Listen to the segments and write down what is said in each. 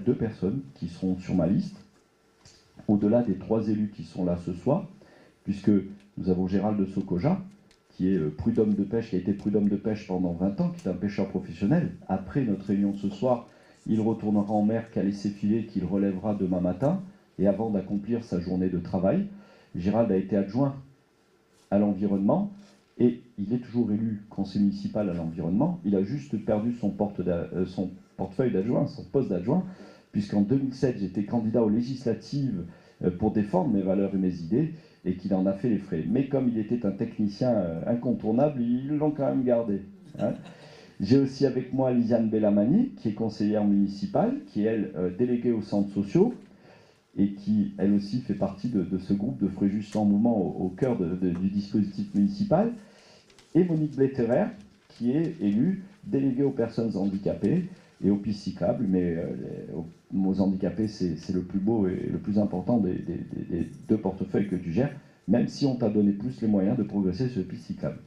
2 personnes qui seront sur ma liste, au-delà des 3 élus qui sont là ce soir, puisque nous avons Gérald de Sokoja, qui est prud'homme de pêche, qui a été prud'homme de pêche pendant 20 ans, qui est un pêcheur professionnel. Après notre réunion ce soir, il retournera en mer qu'à laisser filer, qu'il relèvera demain matin, et avant d'accomplir sa journée de travail. Gérald a été adjoint à l'environnement, et il est toujours élu conseiller municipal à l'environnement. Il a juste perdu son portefeuille d'adjoint, son poste d'adjoint, puisqu'en 2007, j'étais candidat aux législatives pour défendre mes valeurs et mes idées, et qu'il en a fait les frais. Mais comme il était un technicien incontournable, ils l'ont quand même gardé. Hein. J'ai aussi avec moi Lisiane Bellamani, qui est conseillère municipale, qui est, elle, déléguée aux centres sociaux, et qui, elle aussi, fait partie de ce groupe de Fréjus en mouvement au cœur du dispositif municipal. Et Monique Bletterer, qui est élue déléguée aux personnes handicapées et aux pistes cyclables, mais aux handicapés, c'est le plus beau et le plus important des 2 portefeuilles que tu gères, même si on t'a donné plus les moyens de progresser sur les pistes cyclables.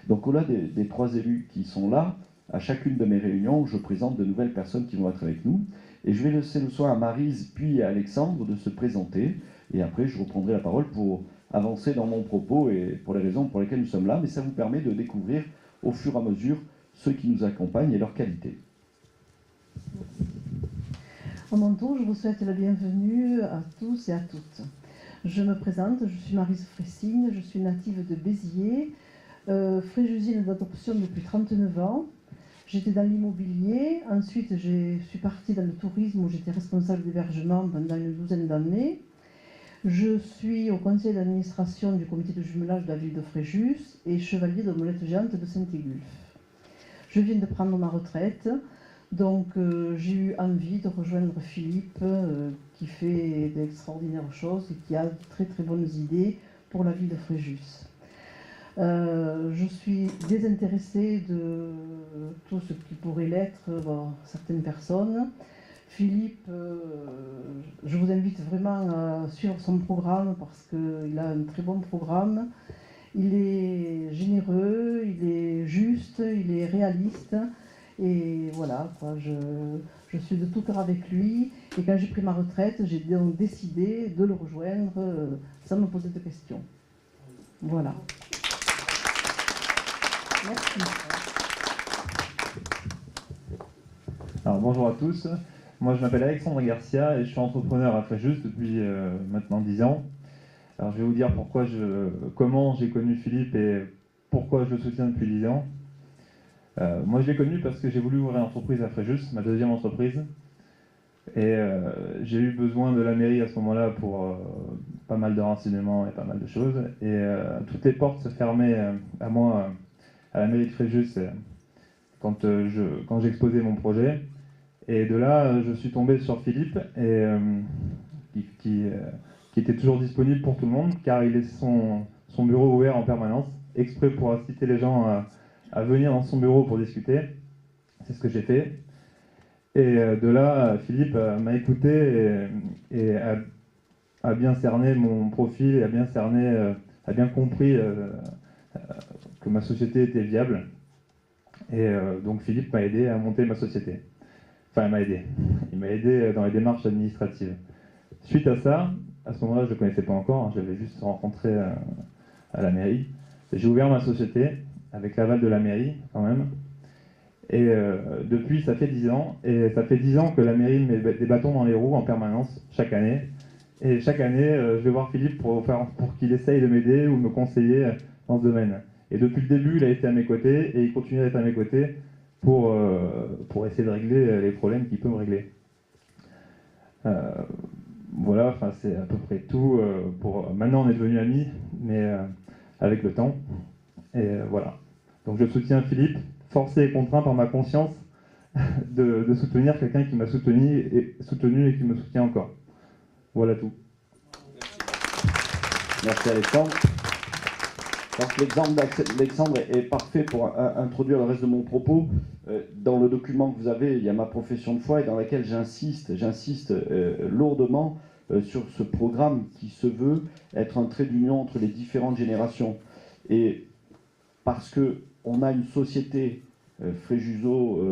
Donc au-delà des 3 élus qui sont là, à chacune de mes réunions, je présente de nouvelles personnes qui vont être avec nous. Et je vais laisser le soin à Maryse puis à Alexandre de se présenter. Et après, je reprendrai la parole pour avancer dans mon propos et pour les raisons pour lesquelles nous sommes là. Mais ça vous permet de découvrir au fur et à mesure ceux qui nous accompagnent et leurs qualités. À mon tour, je vous souhaite la bienvenue à tous et à toutes. Je me présente, je suis Maryse Fressine, je suis native de Béziers, fréjusine d'adoption depuis 39 ans. J'étais dans l'immobilier, ensuite je suis partie dans le tourisme où j'étais responsable d'hébergement pendant une douzaine d'années. Je suis au conseil d'administration du comité de jumelage de la ville de Fréjus et chevalier de Molette Géante de Saint-Égulphe. Je viens de prendre ma retraite, donc j'ai eu envie de rejoindre Philippe qui fait d'extraordinaires choses et qui a de très très bonnes idées pour la ville de Fréjus. Je suis désintéressée de tout ce qui pourrait l'être certaines personnes. Philippe, je vous invite vraiment à suivre son programme parce qu'il a un très bon programme. Il est généreux, il est juste, il est réaliste. Et voilà, quoi, je suis de tout cœur avec lui. Et quand j'ai pris ma retraite, j'ai donc décidé de le rejoindre sans me poser de questions. Voilà. Merci. Alors bonjour à tous, moi je m'appelle Alexandre Garcia et je suis entrepreneur à Fréjus depuis maintenant 10 ans. Alors je vais vous dire comment j'ai connu Philippe et pourquoi je le soutiens depuis 10 ans. Moi je l'ai connu parce que j'ai voulu ouvrir une entreprise à Fréjus, ma deuxième entreprise. Et j'ai eu besoin de la mairie à ce moment-là pour pas mal de renseignements et pas mal de choses. Et toutes les portes se fermaient à moi, à la mairie de Fréjus, quand j'exposais mon projet. Et de là, je suis tombé sur Philippe, qui était toujours disponible pour tout le monde, car il laisse son bureau ouvert en permanence, exprès pour inciter les gens à venir dans son bureau pour discuter. C'est ce que j'ai fait. Et de là, Philippe m'a écouté et a bien cerné mon profil, et a bien compris que ma société était viable. Et donc Philippe m'a aidé à monter ma société. Enfin, il m'a aidé dans les démarches administratives. Suite à ça, à ce moment-là, je ne le connaissais pas encore, hein, je l'avais juste rencontré à la mairie. J'ai ouvert ma société avec l'aval de la mairie, quand même. Et depuis, ça fait 10 ans. Et ça fait 10 ans que la mairie met des bâtons dans les roues en permanence, chaque année. Et chaque année, je vais voir Philippe pour qu'il essaye de m'aider ou me conseiller dans ce domaine. Et depuis le début, il a été à mes côtés et il continue à être à mes côtés pour essayer de régler les problèmes qu'il peut me régler. Voilà, enfin, c'est à peu près tout. Maintenant, on est devenus amis, mais avec le temps. Et voilà. Donc je soutiens Philippe, forcé et contraint par ma conscience de soutenir quelqu'un qui m'a soutenu et qui me soutient encore. Voilà tout. Merci Alexandre. Donc l'exemple d'Alexandre est parfait pour introduire le reste de mon propos. Dans le document que vous avez, il y a ma profession de foi et dans laquelle j'insiste lourdement sur ce programme qui se veut être un trait d'union entre les différentes générations. Et parce qu'on a une société fréjuso,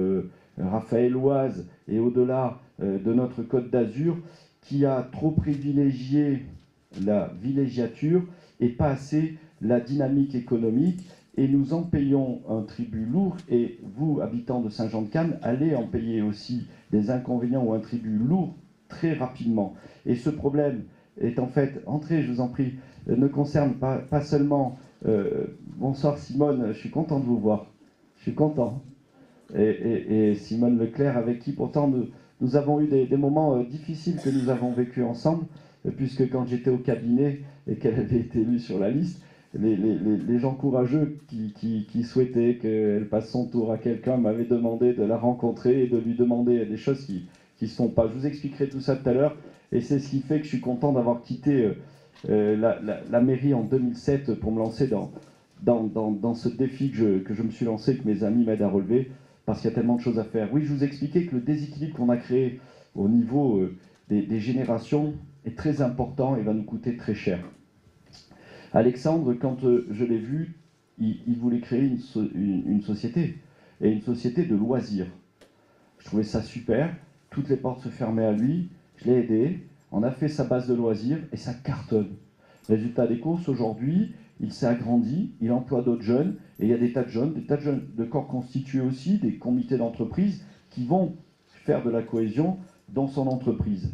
raphaéloise, et au-delà de notre Côte d'Azur, qui a trop privilégié la villégiature et pas assez la dynamique économique. Et nous en payons un tribut lourd, et vous, habitants de Saint-Jean-de-Cannes, allez en payer aussi des inconvénients ou un tribut lourd très rapidement. Et ce problème est en fait, entrez, je vous en prie, ne concerne pas seulement... bonsoir Simone, je suis content de vous voir. Je suis content. Et Simone Leclerc, avec qui pourtant nous avons eu des moments difficiles que nous avons vécu ensemble, puisque quand j'étais au cabinet et qu'elle avait été élue sur la liste, les gens courageux qui souhaitaient qu'elle passe son tour à quelqu'un m'avaient demandé de la rencontrer et de lui demander des choses qui ne sont pas. Je vous expliquerai tout ça tout à l'heure, et c'est ce qui fait que je suis content d'avoir quitté la mairie en 2007 pour me lancer dans ce défi que je me suis lancé, que mes amis m'aident à relever, parce qu'il y a tellement de choses à faire. Oui, je vous expliquais que le déséquilibre qu'on a créé au niveau des générations est très important et va nous coûter très cher. Alexandre, quand je l'ai vu, il voulait créer une société, et une société de loisirs. Je trouvais ça super, toutes les portes se fermaient à lui, je l'ai aidé, on a fait sa base de loisirs, et ça cartonne. Résultat des courses, aujourd'hui, il s'est agrandi, il emploie d'autres jeunes, et il y a des tas de jeunes de corps constitués aussi, des comités d'entreprise, qui vont faire de la cohésion dans son entreprise.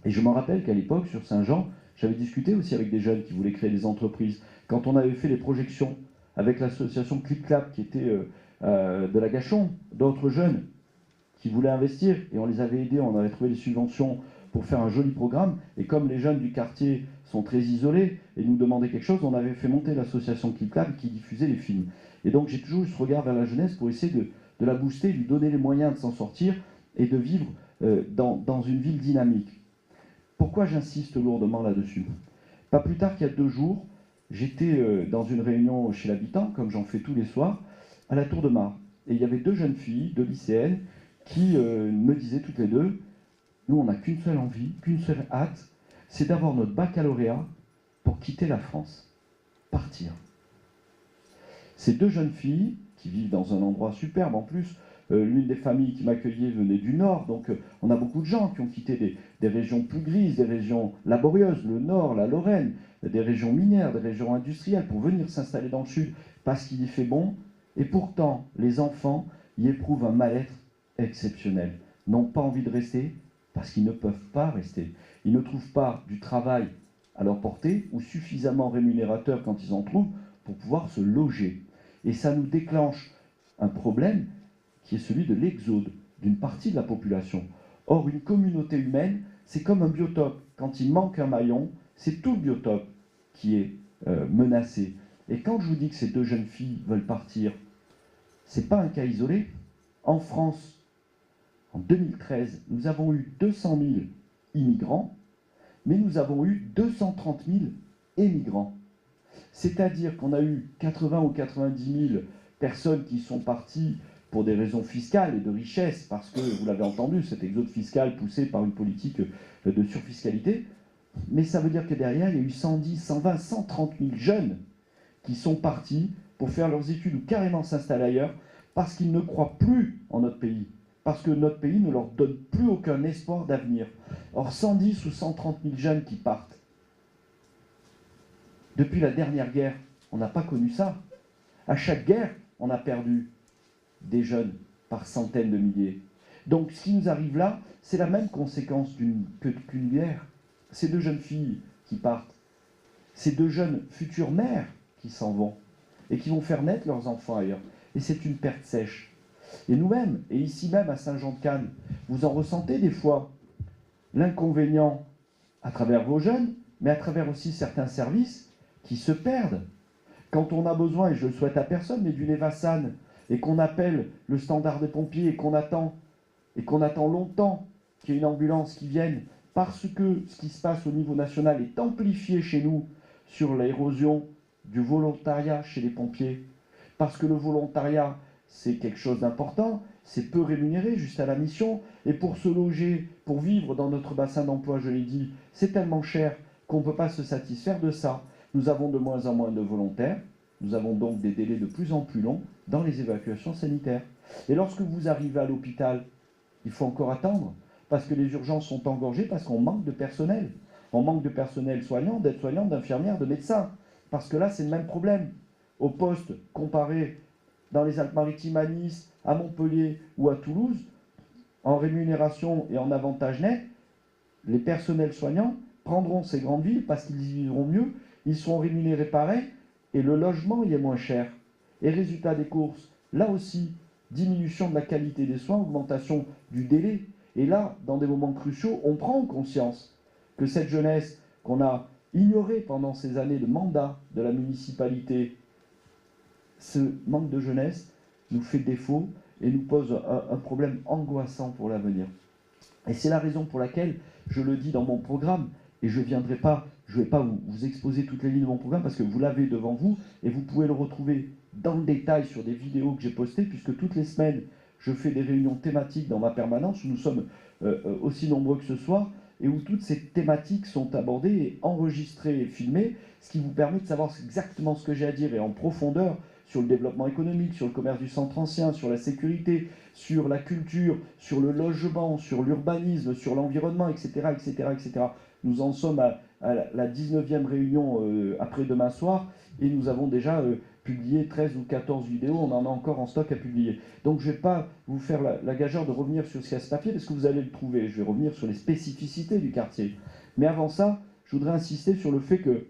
Et je me rappelle qu'à l'époque, sur Saint-Jean, j'avais discuté aussi avec des jeunes qui voulaient créer des entreprises. Quand on avait fait les projections avec l'association Clip Clap, qui était de la Gachon, d'autres jeunes qui voulaient investir, et on les avait aidés, on avait trouvé des subventions pour faire un joli programme, et comme les jeunes du quartier sont très isolés et nous demandaient quelque chose, on avait fait monter l'association Clip Clap qui diffusait les films. Et donc j'ai toujours eu ce regard vers la jeunesse pour essayer de la booster, lui donner les moyens de s'en sortir et de vivre dans une ville dynamique. Pourquoi j'insiste lourdement là-dessus? Pas plus tard qu'il y a 2 jours, j'étais dans une réunion chez l'habitant, comme j'en fais tous les soirs, à la Tour de Mare. Et il y avait 2 jeunes filles, 2 lycéennes, qui me disaient toutes les deux, nous on n'a qu'une seule envie, qu'une seule hâte, c'est d'avoir notre baccalauréat pour quitter la France, partir. Ces 2 jeunes filles, qui vivent dans un endroit superbe en plus, l'une des familles qui m'accueillait venait du Nord, donc on a beaucoup de gens qui ont quitté des régions plus grises, des régions laborieuses, le Nord, la Lorraine, des régions minières, des régions industrielles, pour venir s'installer dans le Sud, parce qu'il y fait bon, et pourtant les enfants y éprouvent un mal-être exceptionnel, n'ont pas envie de rester, parce qu'ils ne peuvent pas rester. Ils ne trouvent pas du travail à leur portée, ou suffisamment rémunérateur quand ils en trouvent, pour pouvoir se loger. Et ça nous déclenche un problème qui est celui de l'exode d'une partie de la population. Or, une communauté humaine, c'est comme un biotope. Quand il manque un maillon, c'est tout le biotope qui est menacé. Et quand je vous dis que ces 2 jeunes filles veulent partir, ce n'est pas un cas isolé. En France, en 2013, nous avons eu 200 000 immigrants, mais nous avons eu 230 000 émigrants. C'est-à-dire qu'on a eu 80 ou 90 000 personnes qui sont parties pour des raisons fiscales et de richesse, parce que, vous l'avez entendu, cet exode fiscal poussé par une politique de surfiscalité, mais ça veut dire que derrière, il y a eu 110, 120, 130 000 jeunes qui sont partis pour faire leurs études ou carrément s'installer ailleurs, parce qu'ils ne croient plus en notre pays, parce que notre pays ne leur donne plus aucun espoir d'avenir. Or, 110 ou 130 000 jeunes qui partent, depuis la dernière guerre, on n'a pas connu ça. À chaque guerre, on a perdu des jeunes par centaines de milliers. Donc ce qui nous arrive là, c'est la même conséquence qu'une guerre. Ces 2 jeunes filles qui partent, ces 2 jeunes futures mères qui s'en vont, et qui vont faire naître leurs enfants ailleurs. Et c'est une perte sèche. Et nous-mêmes, et ici même à Saint-Jean-de-Cannes, vous en ressentez des fois l'inconvénient à travers vos jeunes, mais à travers aussi certains services qui se perdent. Quand on a besoin, et je le souhaite à personne, mais d'une Evasane, et qu'on appelle le standard des pompiers, et qu'on attend longtemps qu'il y ait une ambulance qui vienne, parce que ce qui se passe au niveau national est amplifié chez nous sur l'érosion du volontariat chez les pompiers, parce que le volontariat, c'est quelque chose d'important, c'est peu rémunéré, juste à la mission, et pour se loger, pour vivre dans notre bassin d'emploi, je l'ai dit, c'est tellement cher qu'on ne peut pas se satisfaire de ça. Nous avons de moins en moins de volontaires, nous avons donc des délais de plus en plus longs dans les évacuations sanitaires. Et lorsque vous arrivez à l'hôpital, il faut encore attendre, parce que les urgences sont engorgées, parce qu'on manque de personnel. On manque de personnel soignant, d'aides-soignants, d'infirmières, de médecins. Parce que là, c'est le même problème. Au poste comparé dans les Alpes-Maritimes à Nice, à Montpellier ou à Toulouse, en rémunération et en avantage net, les personnels soignants prendront ces grandes villes parce qu'ils y vivront mieux, ils seront rémunérés pareil, et le logement y est moins cher. Et résultat des courses, là aussi, diminution de la qualité des soins, augmentation du délai. Et là, dans des moments cruciaux, on prend conscience que cette jeunesse qu'on a ignorée pendant ces années de mandat de la municipalité, ce manque de jeunesse nous fait défaut et nous pose un problème angoissant pour l'avenir. Et c'est la raison pour laquelle je le dis dans mon programme, et je ne vais pas vous exposer toutes les lignes de mon programme parce que vous l'avez devant vous et vous pouvez le retrouver dans le détail sur des vidéos que j'ai postées, puisque toutes les semaines, je fais des réunions thématiques dans ma permanence où nous sommes aussi nombreux que ce soir et où toutes ces thématiques sont abordées et enregistrées et filmées, ce qui vous permet de savoir exactement ce que j'ai à dire et en profondeur sur le développement économique, sur le commerce du centre ancien, sur la sécurité, sur la culture, sur le logement, sur l'urbanisme, sur l'environnement, etc., etc., etc. Nous en sommes à la 19e réunion après-demain soir et nous avons déjà publié 13 ou 14 vidéos, on en a encore en stock à publier. Donc je ne vais pas vous faire la gageure de revenir sur ce qu'il y a ce papier parce que vous allez le trouver. Je vais revenir sur les spécificités du quartier. Mais avant ça, je voudrais insister sur le fait que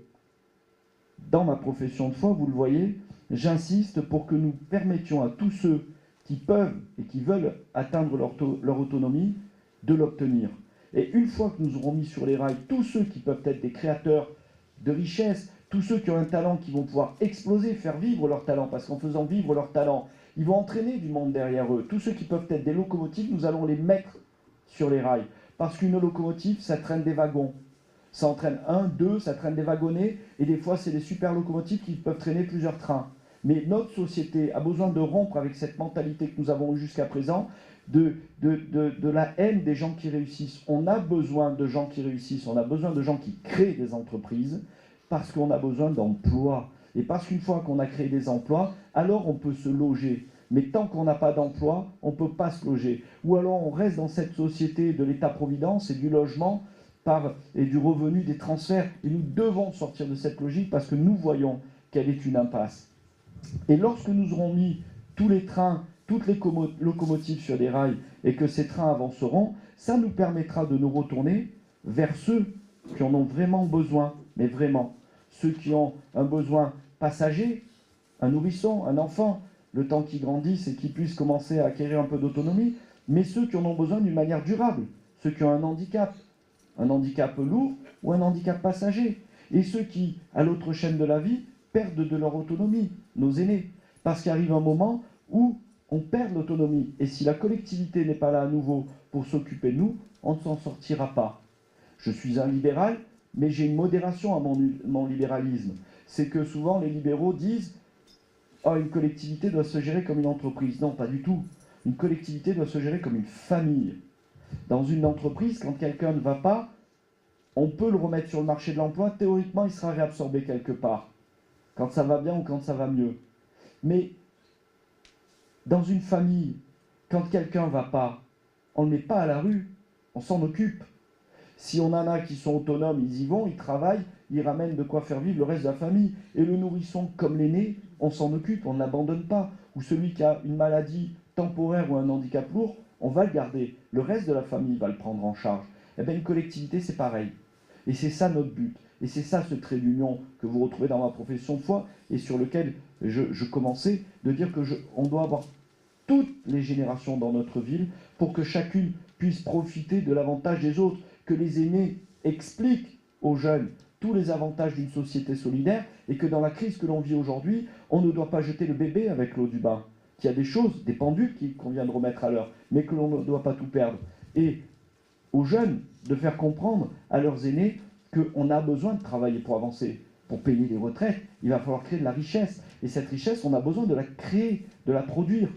dans ma profession de foi, vous le voyez, j'insiste pour que nous permettions à tous ceux qui peuvent et qui veulent atteindre leur autonomie de l'obtenir. Et une fois que nous aurons mis sur les rails tous ceux qui peuvent être des créateurs de richesse, tous ceux qui ont un talent, qui vont pouvoir exploser, faire vivre leur talent, parce qu'en faisant vivre leur talent, ils vont entraîner du monde derrière eux. Tous ceux qui peuvent être des locomotives, nous allons les mettre sur les rails. Parce qu'une locomotive, ça traîne des wagons. Ça entraîne un, deux, ça traîne des wagonnets, et des fois, c'est des super locomotives qui peuvent traîner plusieurs trains. Mais notre société a besoin de rompre avec cette mentalité que nous avons eue jusqu'à présent, de la haine des gens qui réussissent. On a besoin de gens qui réussissent, on a besoin de gens qui créent des entreprises, parce qu'on a besoin d'emplois. Et parce qu'une fois qu'on a créé des emplois, alors on peut se loger. Mais tant qu'on n'a pas d'emploi, on ne peut pas se loger. Ou alors on reste dans cette société de l'État-providence et du logement et du revenu des transferts. Et nous devons sortir de cette logique parce que nous voyons qu'elle est une impasse. Et lorsque nous aurons mis tous les trains, toutes les locomotives sur des rails et que ces trains avanceront, ça nous permettra de nous retourner vers ceux qui en ont vraiment besoin, mais vraiment. Ceux qui ont un besoin passager, un nourrisson, un enfant, le temps qu'ils grandissent et qu'ils puissent commencer à acquérir un peu d'autonomie, mais ceux qui en ont besoin d'une manière durable, ceux qui ont un handicap lourd ou un handicap passager, et ceux qui, à l'autre chaîne de la vie, perdent de leur autonomie, nos aînés, parce qu'arrive un moment où on perd l'autonomie, et si la collectivité n'est pas là à nouveau pour s'occuper de nous, on ne s'en sortira pas. Je suis un libéral, mais j'ai une modération à mon libéralisme. C'est que souvent les libéraux disent « Oh, une collectivité doit se gérer comme une entreprise ». Non, pas du tout. Une collectivité doit se gérer comme une famille. Dans une entreprise, quand quelqu'un ne va pas, on peut le remettre sur le marché de l'emploi. Théoriquement, il sera réabsorbé quelque part, quand ça va bien ou quand ça va mieux. Mais dans une famille, quand quelqu'un ne va pas, on ne le met pas à la rue, on s'en occupe. Si on en a qui sont autonomes, ils y vont, ils travaillent, ils ramènent de quoi faire vivre le reste de la famille. Et le nourrisson, comme l'aîné, on s'en occupe, on ne l'abandonne pas. Ou celui qui a une maladie temporaire ou un handicap lourd, on va le garder. Le reste de la famille va le prendre en charge. Eh bien, une collectivité, c'est pareil. Et c'est ça notre but. Et c'est ça ce trait d'union que vous retrouvez dans ma profession de foi et sur lequel je commençais de dire qu'on doit avoir toutes les générations dans notre ville pour que chacune puisse profiter de l'avantage des autres, que les aînés expliquent aux jeunes tous les avantages d'une société solidaire et que dans la crise que l'on vit aujourd'hui, on ne doit pas jeter le bébé avec l'eau du bain, qu'il y a des choses, des pendules qu'on vient de remettre à l'heure, mais que l'on ne doit pas tout perdre. Et aux jeunes de faire comprendre à leurs aînés qu'on a besoin de travailler pour avancer, pour payer les retraites. Il va falloir créer de la richesse. Et cette richesse, on a besoin de la créer, de la produire.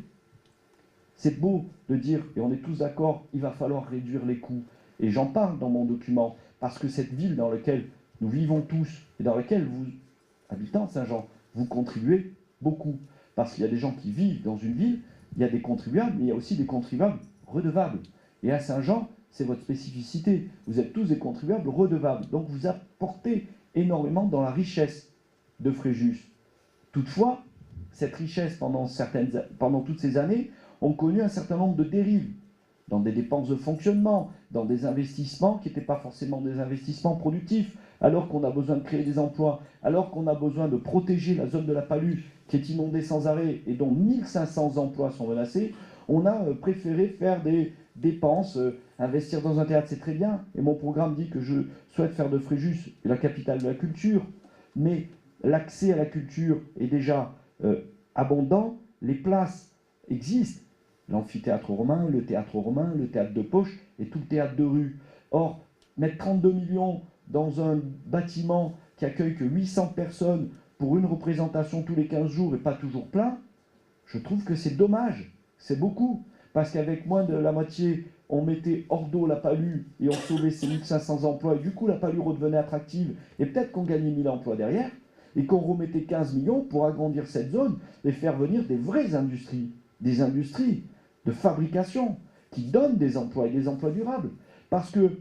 C'est beau de dire, et on est tous d'accord, il va falloir réduire les coûts. Et j'en parle dans mon document, parce que cette ville dans laquelle nous vivons tous, et dans laquelle vous, habitants de Saint-Jean, vous contribuez beaucoup. Parce qu'il y a des gens qui vivent dans une ville, il y a des contribuables, mais il y a aussi des contribuables redevables. Et à Saint-Jean, c'est votre spécificité. Vous êtes tous des contribuables redevables. Donc vous apportez énormément dans la richesse de Fréjus. Toutefois, cette richesse, pendant toutes ces années, ont connu un certain nombre de dérives dans des dépenses de fonctionnement, dans des investissements qui n'étaient pas forcément des investissements productifs, alors qu'on a besoin de créer des emplois, alors qu'on a besoin de protéger la zone de la Palue qui est inondée sans arrêt et dont 1500 emplois sont menacés, on a préféré faire des dépenses, investir dans un théâtre, c'est très bien, et mon programme dit que je souhaite faire de Fréjus la capitale de la culture, mais l'accès à la culture est déjà abondant, les places existent, l'amphithéâtre romain, le théâtre de poche et tout le théâtre de rue. Or, mettre 32 millions dans un bâtiment qui accueille que 800 personnes pour une représentation tous les 15 jours et pas toujours plein, je trouve que c'est dommage, c'est beaucoup, parce qu'avec moins de la moitié, on mettait hors d'eau la Palue et on sauvait ces 1500 emplois, et du coup la Palue redevenait attractive, et peut-être qu'on gagnait 1000 emplois derrière, et qu'on remettait 15 millions pour agrandir cette zone et faire venir des vraies industries, des industries de fabrication qui donnent des emplois et des emplois durables. Parce que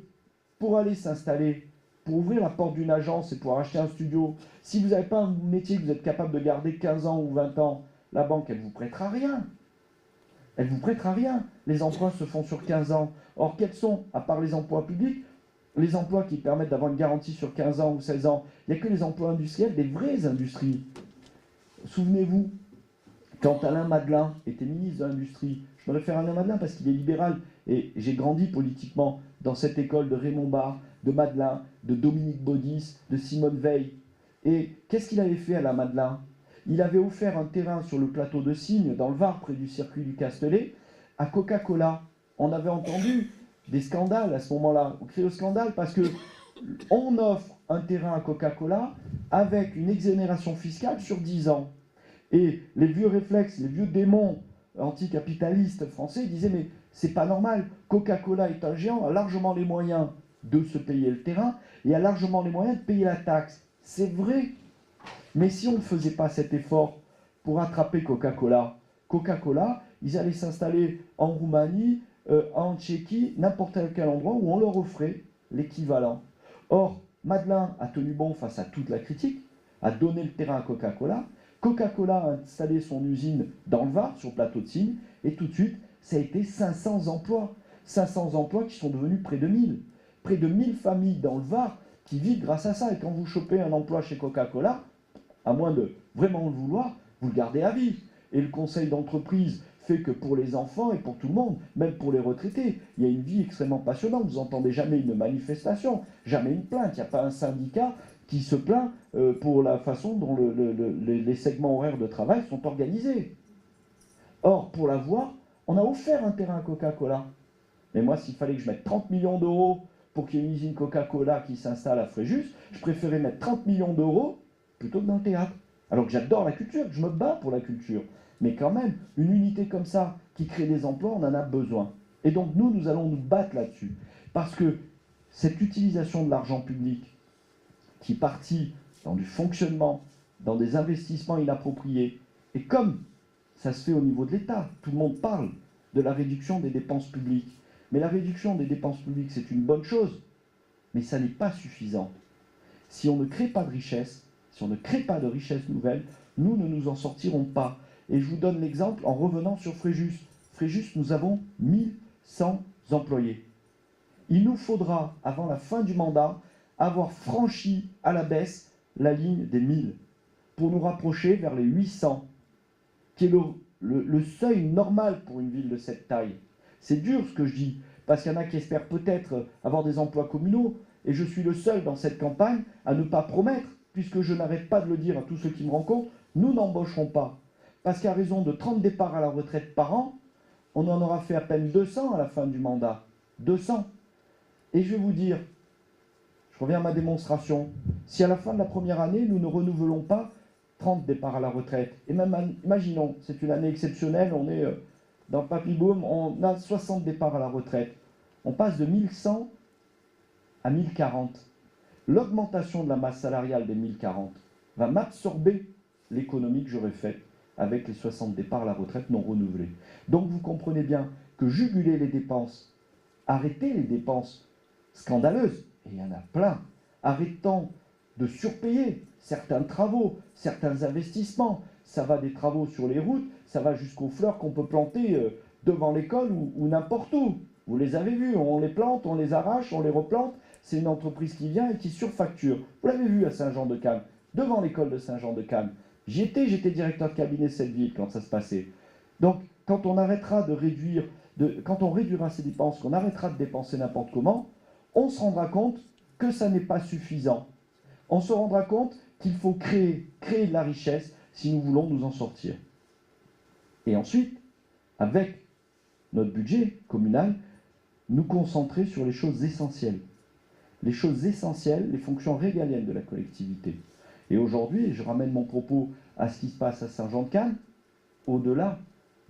pour aller s'installer, pour ouvrir la porte d'une agence et pouvoir acheter un studio, si vous n'avez pas un métier que vous êtes capable de garder 15 ans ou 20 ans, la banque, elle ne vous prêtera rien. Elle ne vous prêtera rien. Les emprunts se font sur 15 ans. Or, quels sont, à part les emplois publics, les emplois qui permettent d'avoir une garantie sur 15 ans ou 16 ans? Il n'y a que les emplois industriels, des vraies industries. Souvenez-vous, quand Alain Madelin était ministre de l'Industrie, je me réfère à Alain Madelin parce qu'il est libéral, et j'ai grandi politiquement dans cette école de Raymond Barre, de Madelin, de Dominique Baudis, de Simone Veil. Et qu'est-ce qu'il avait fait, Alain Madelin? Il avait offert un terrain sur le plateau de Signes, dans le Var, près du circuit du Castellet, à Coca-Cola. On avait entendu des scandales à ce moment-là. On crée au scandale parce que on offre un terrain à Coca-Cola avec une exonération fiscale sur 10 ans. Et les vieux réflexes, les vieux démons anticapitalistes français disaient mais c'est pas normal, Coca-Cola est un géant, a largement les moyens de se payer le terrain et a largement les moyens de payer la taxe. C'est vrai. Mais si on ne faisait pas cet effort pour attraper Coca-Cola, ils allaient s'installer en Roumanie, en Tchéquie, n'importe quel endroit où on leur offrait l'équivalent. Or, Madelin a tenu bon face à toute la critique, a donné le terrain à Coca-Cola. Coca-Cola a installé son usine dans le Var, sur le plateau de Signes, et tout de suite, ça a été 500 emplois. 500 emplois qui sont devenus près de 1000. Près de 1000 familles dans le Var qui vivent grâce à ça. Et quand vous chopez un emploi chez Coca-Cola, à moins de vraiment le vouloir, vous le gardez à vie. Et le conseil d'entreprise fait que pour les enfants et pour tout le monde, même pour les retraités, il y a une vie extrêmement passionnante. Vous n'entendez jamais une manifestation, jamais une plainte. Il n'y a pas un syndicat qui se plaint pour la façon dont les segments horaires de travail sont organisés. Or, pour l'avoir, on a offert un terrain à Coca-Cola. Mais moi, s'il fallait que je mette 30 millions d'euros pour qu'il y ait une usine Coca-Cola qui s'installe à Fréjus, je préférais mettre 30 millions d'euros plutôt que dans le théâtre. Alors que j'adore la culture, que je me bats pour la culture. Mais quand même, une unité comme ça, qui crée des emplois, on en a besoin. Et donc nous allons nous battre là-dessus. Parce que cette utilisation de l'argent public, qui est partie dans du fonctionnement, dans des investissements inappropriés, et comme ça se fait au niveau de l'État, tout le monde parle de la réduction des dépenses publiques. Mais la réduction des dépenses publiques, c'est une bonne chose, mais ça n'est pas suffisant. Si on ne crée pas de richesse, si on ne crée pas de richesse nouvelle, nous ne nous en sortirons pas. Et je vous donne l'exemple en revenant sur Fréjus. Fréjus, nous avons 1100 employés. Il nous faudra, avant la fin du mandat, avoir franchi à la baisse la ligne des 1000 pour nous rapprocher vers les 800, qui est le seuil normal pour une ville de cette taille. C'est dur ce que je dis, parce qu'il y en a qui espèrent peut-être avoir des emplois communaux, et je suis le seul dans cette campagne à ne pas promettre, puisque je n'arrête pas de le dire à tous ceux qui me rencontrent, nous n'embaucherons pas. Parce qu'à raison de 30 départs à la retraite par an, on en aura fait à peine 200 à la fin du mandat. 200. Et je vais vous dire, je reviens à ma démonstration, si à la fin de la première année, nous ne renouvelons pas 30 départs à la retraite, et même, imaginons, c'est une année exceptionnelle, on est dans Papy Boom, on a 60 départs à la retraite. On passe de 1100 à 1040. L'augmentation de la masse salariale des 1040 va m'absorber l'économie que j'aurais faite avec les 60 départs à la retraite non renouvelés. Donc vous comprenez bien que juguler les dépenses Arrêtez les dépenses scandaleuses, et il y en a plein. Arrêtons de surpayer certains travaux, certains investissements. Ça va des travaux sur les routes, ça va jusqu'aux fleurs qu'on peut planter devant l'école ou n'importe où. Vous les avez vus, on les plante, on les arrache, on les replante. C'est une entreprise qui vient et qui surfacture. Vous l'avez vu à Saint-Jean-de-Cannes, devant l'école de Saint-Jean-de-Cannes. J'étais directeur de cabinet de cette ville quand ça se passait. Donc, quand on arrêtera de réduire, quand on réduira ses dépenses, qu'on arrêtera de dépenser n'importe comment, on se rendra compte que ça n'est pas suffisant. On se rendra compte qu'il faut créer de la richesse si nous voulons nous en sortir. Et ensuite, avec notre budget communal, nous concentrer sur les choses essentielles. Les choses essentielles, les fonctions régaliennes de la collectivité. Et aujourd'hui, et je ramène mon propos à ce qui se passe à Saint-Jean-de-Cannes, au-delà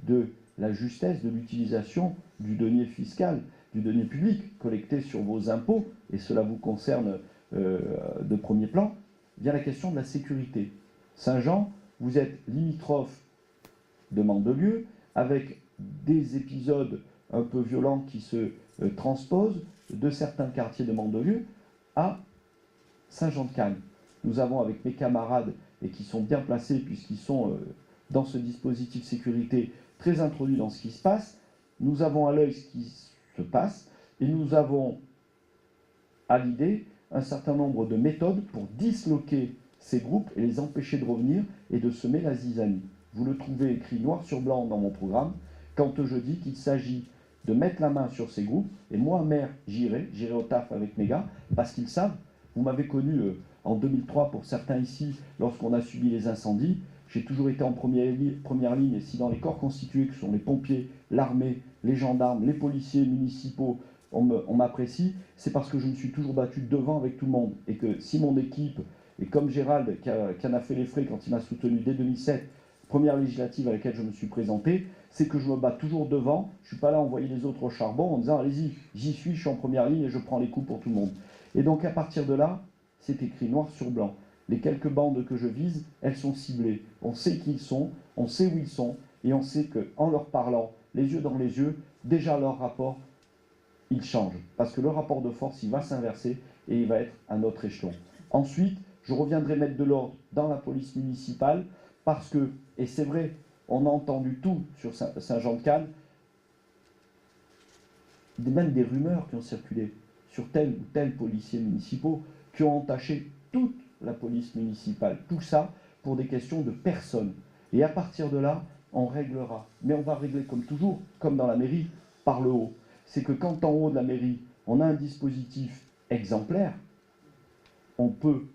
de la justesse de l'utilisation du denier fiscal, du denier public collecté sur vos impôts, et cela vous concerne de premier plan, vient la question de la sécurité. Saint-Jean, vous êtes limitrophe de Mandelieu, avec des épisodes un peu violents qui se transposent de certains quartiers de Mandelieu à Saint-Jean-de-Cannes. Nous avons avec mes camarades, et qui sont bien placés puisqu'ils sont dans ce dispositif sécurité très introduits dans ce qui se passe, nous avons à l'œil ce qui se passe, et nous avons à l'idée un certain nombre de méthodes pour disloquer ces groupes et les empêcher de revenir et de semer la zizanie. Vous le trouvez écrit noir sur blanc dans mon programme, quand je dis qu'il s'agit de mettre la main sur ces groupes, et moi, maire, j'irai au taf avec mes gars, parce qu'ils savent, vous m'avez connu en 2003 pour certains ici, lorsqu'on a subi les incendies, j'ai toujours été en première ligne, et si dans les corps constitués, que sont les pompiers, l'armée, les gendarmes, les policiers municipaux, on m'apprécie, c'est parce que je me suis toujours battu devant avec tout le monde, et que si mon équipe, et comme Gérald, qui en a fait les frais quand il m'a soutenu dès 2007, première législative à laquelle je me suis présenté, c'est que je me bats toujours devant, je ne suis pas là à envoyer les autres au charbon en disant allez-y, j'y suis, je suis en première ligne et je prends les coups pour tout le monde. Et donc à partir de là, c'est écrit noir sur blanc. Les quelques bandes que je vise, elles sont ciblées. On sait qui ils sont, on sait où ils sont, et on sait qu'en leur parlant, les yeux dans les yeux, déjà leur rapport, il change. Parce que le rapport de force, il va s'inverser et il va être à notre échelon. Ensuite, je reviendrai mettre de l'ordre dans la police municipale, parce que, et c'est vrai, on a entendu tout sur Saint-Jean-de-Cannes, même des rumeurs qui ont circulé sur tel ou tel policier municipaux qui ont entaché toute la police municipale. Tout ça pour des questions de personnes. Et à partir de là, on réglera. Mais on va régler comme toujours, comme dans la mairie, par le haut. C'est que quand en haut de la mairie, on a un dispositif exemplaire, on peut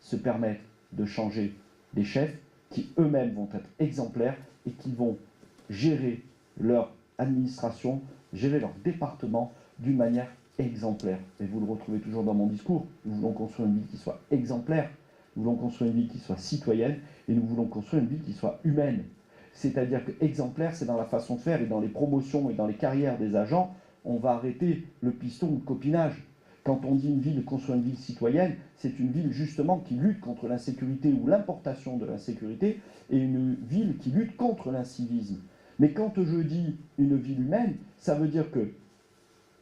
se permettre de changer des chefs qui eux-mêmes vont être exemplaires et qui vont gérer leur administration, gérer leur département d'une manière exemplaire. Et vous le retrouvez toujours dans mon discours. Nous voulons construire une ville qui soit exemplaire, nous voulons construire une ville qui soit citoyenne, et nous voulons construire une ville qui soit humaine. C'est-à-dire que exemplaire, c'est dans la façon de faire, et dans les promotions et dans les carrières des agents, on va arrêter le piston ou le copinage. Quand on dit une ville, construire une ville citoyenne, c'est une ville justement qui lutte contre l'insécurité ou l'importation de l'insécurité, et une ville qui lutte contre l'incivisme. Mais quand je dis une ville humaine, ça veut dire que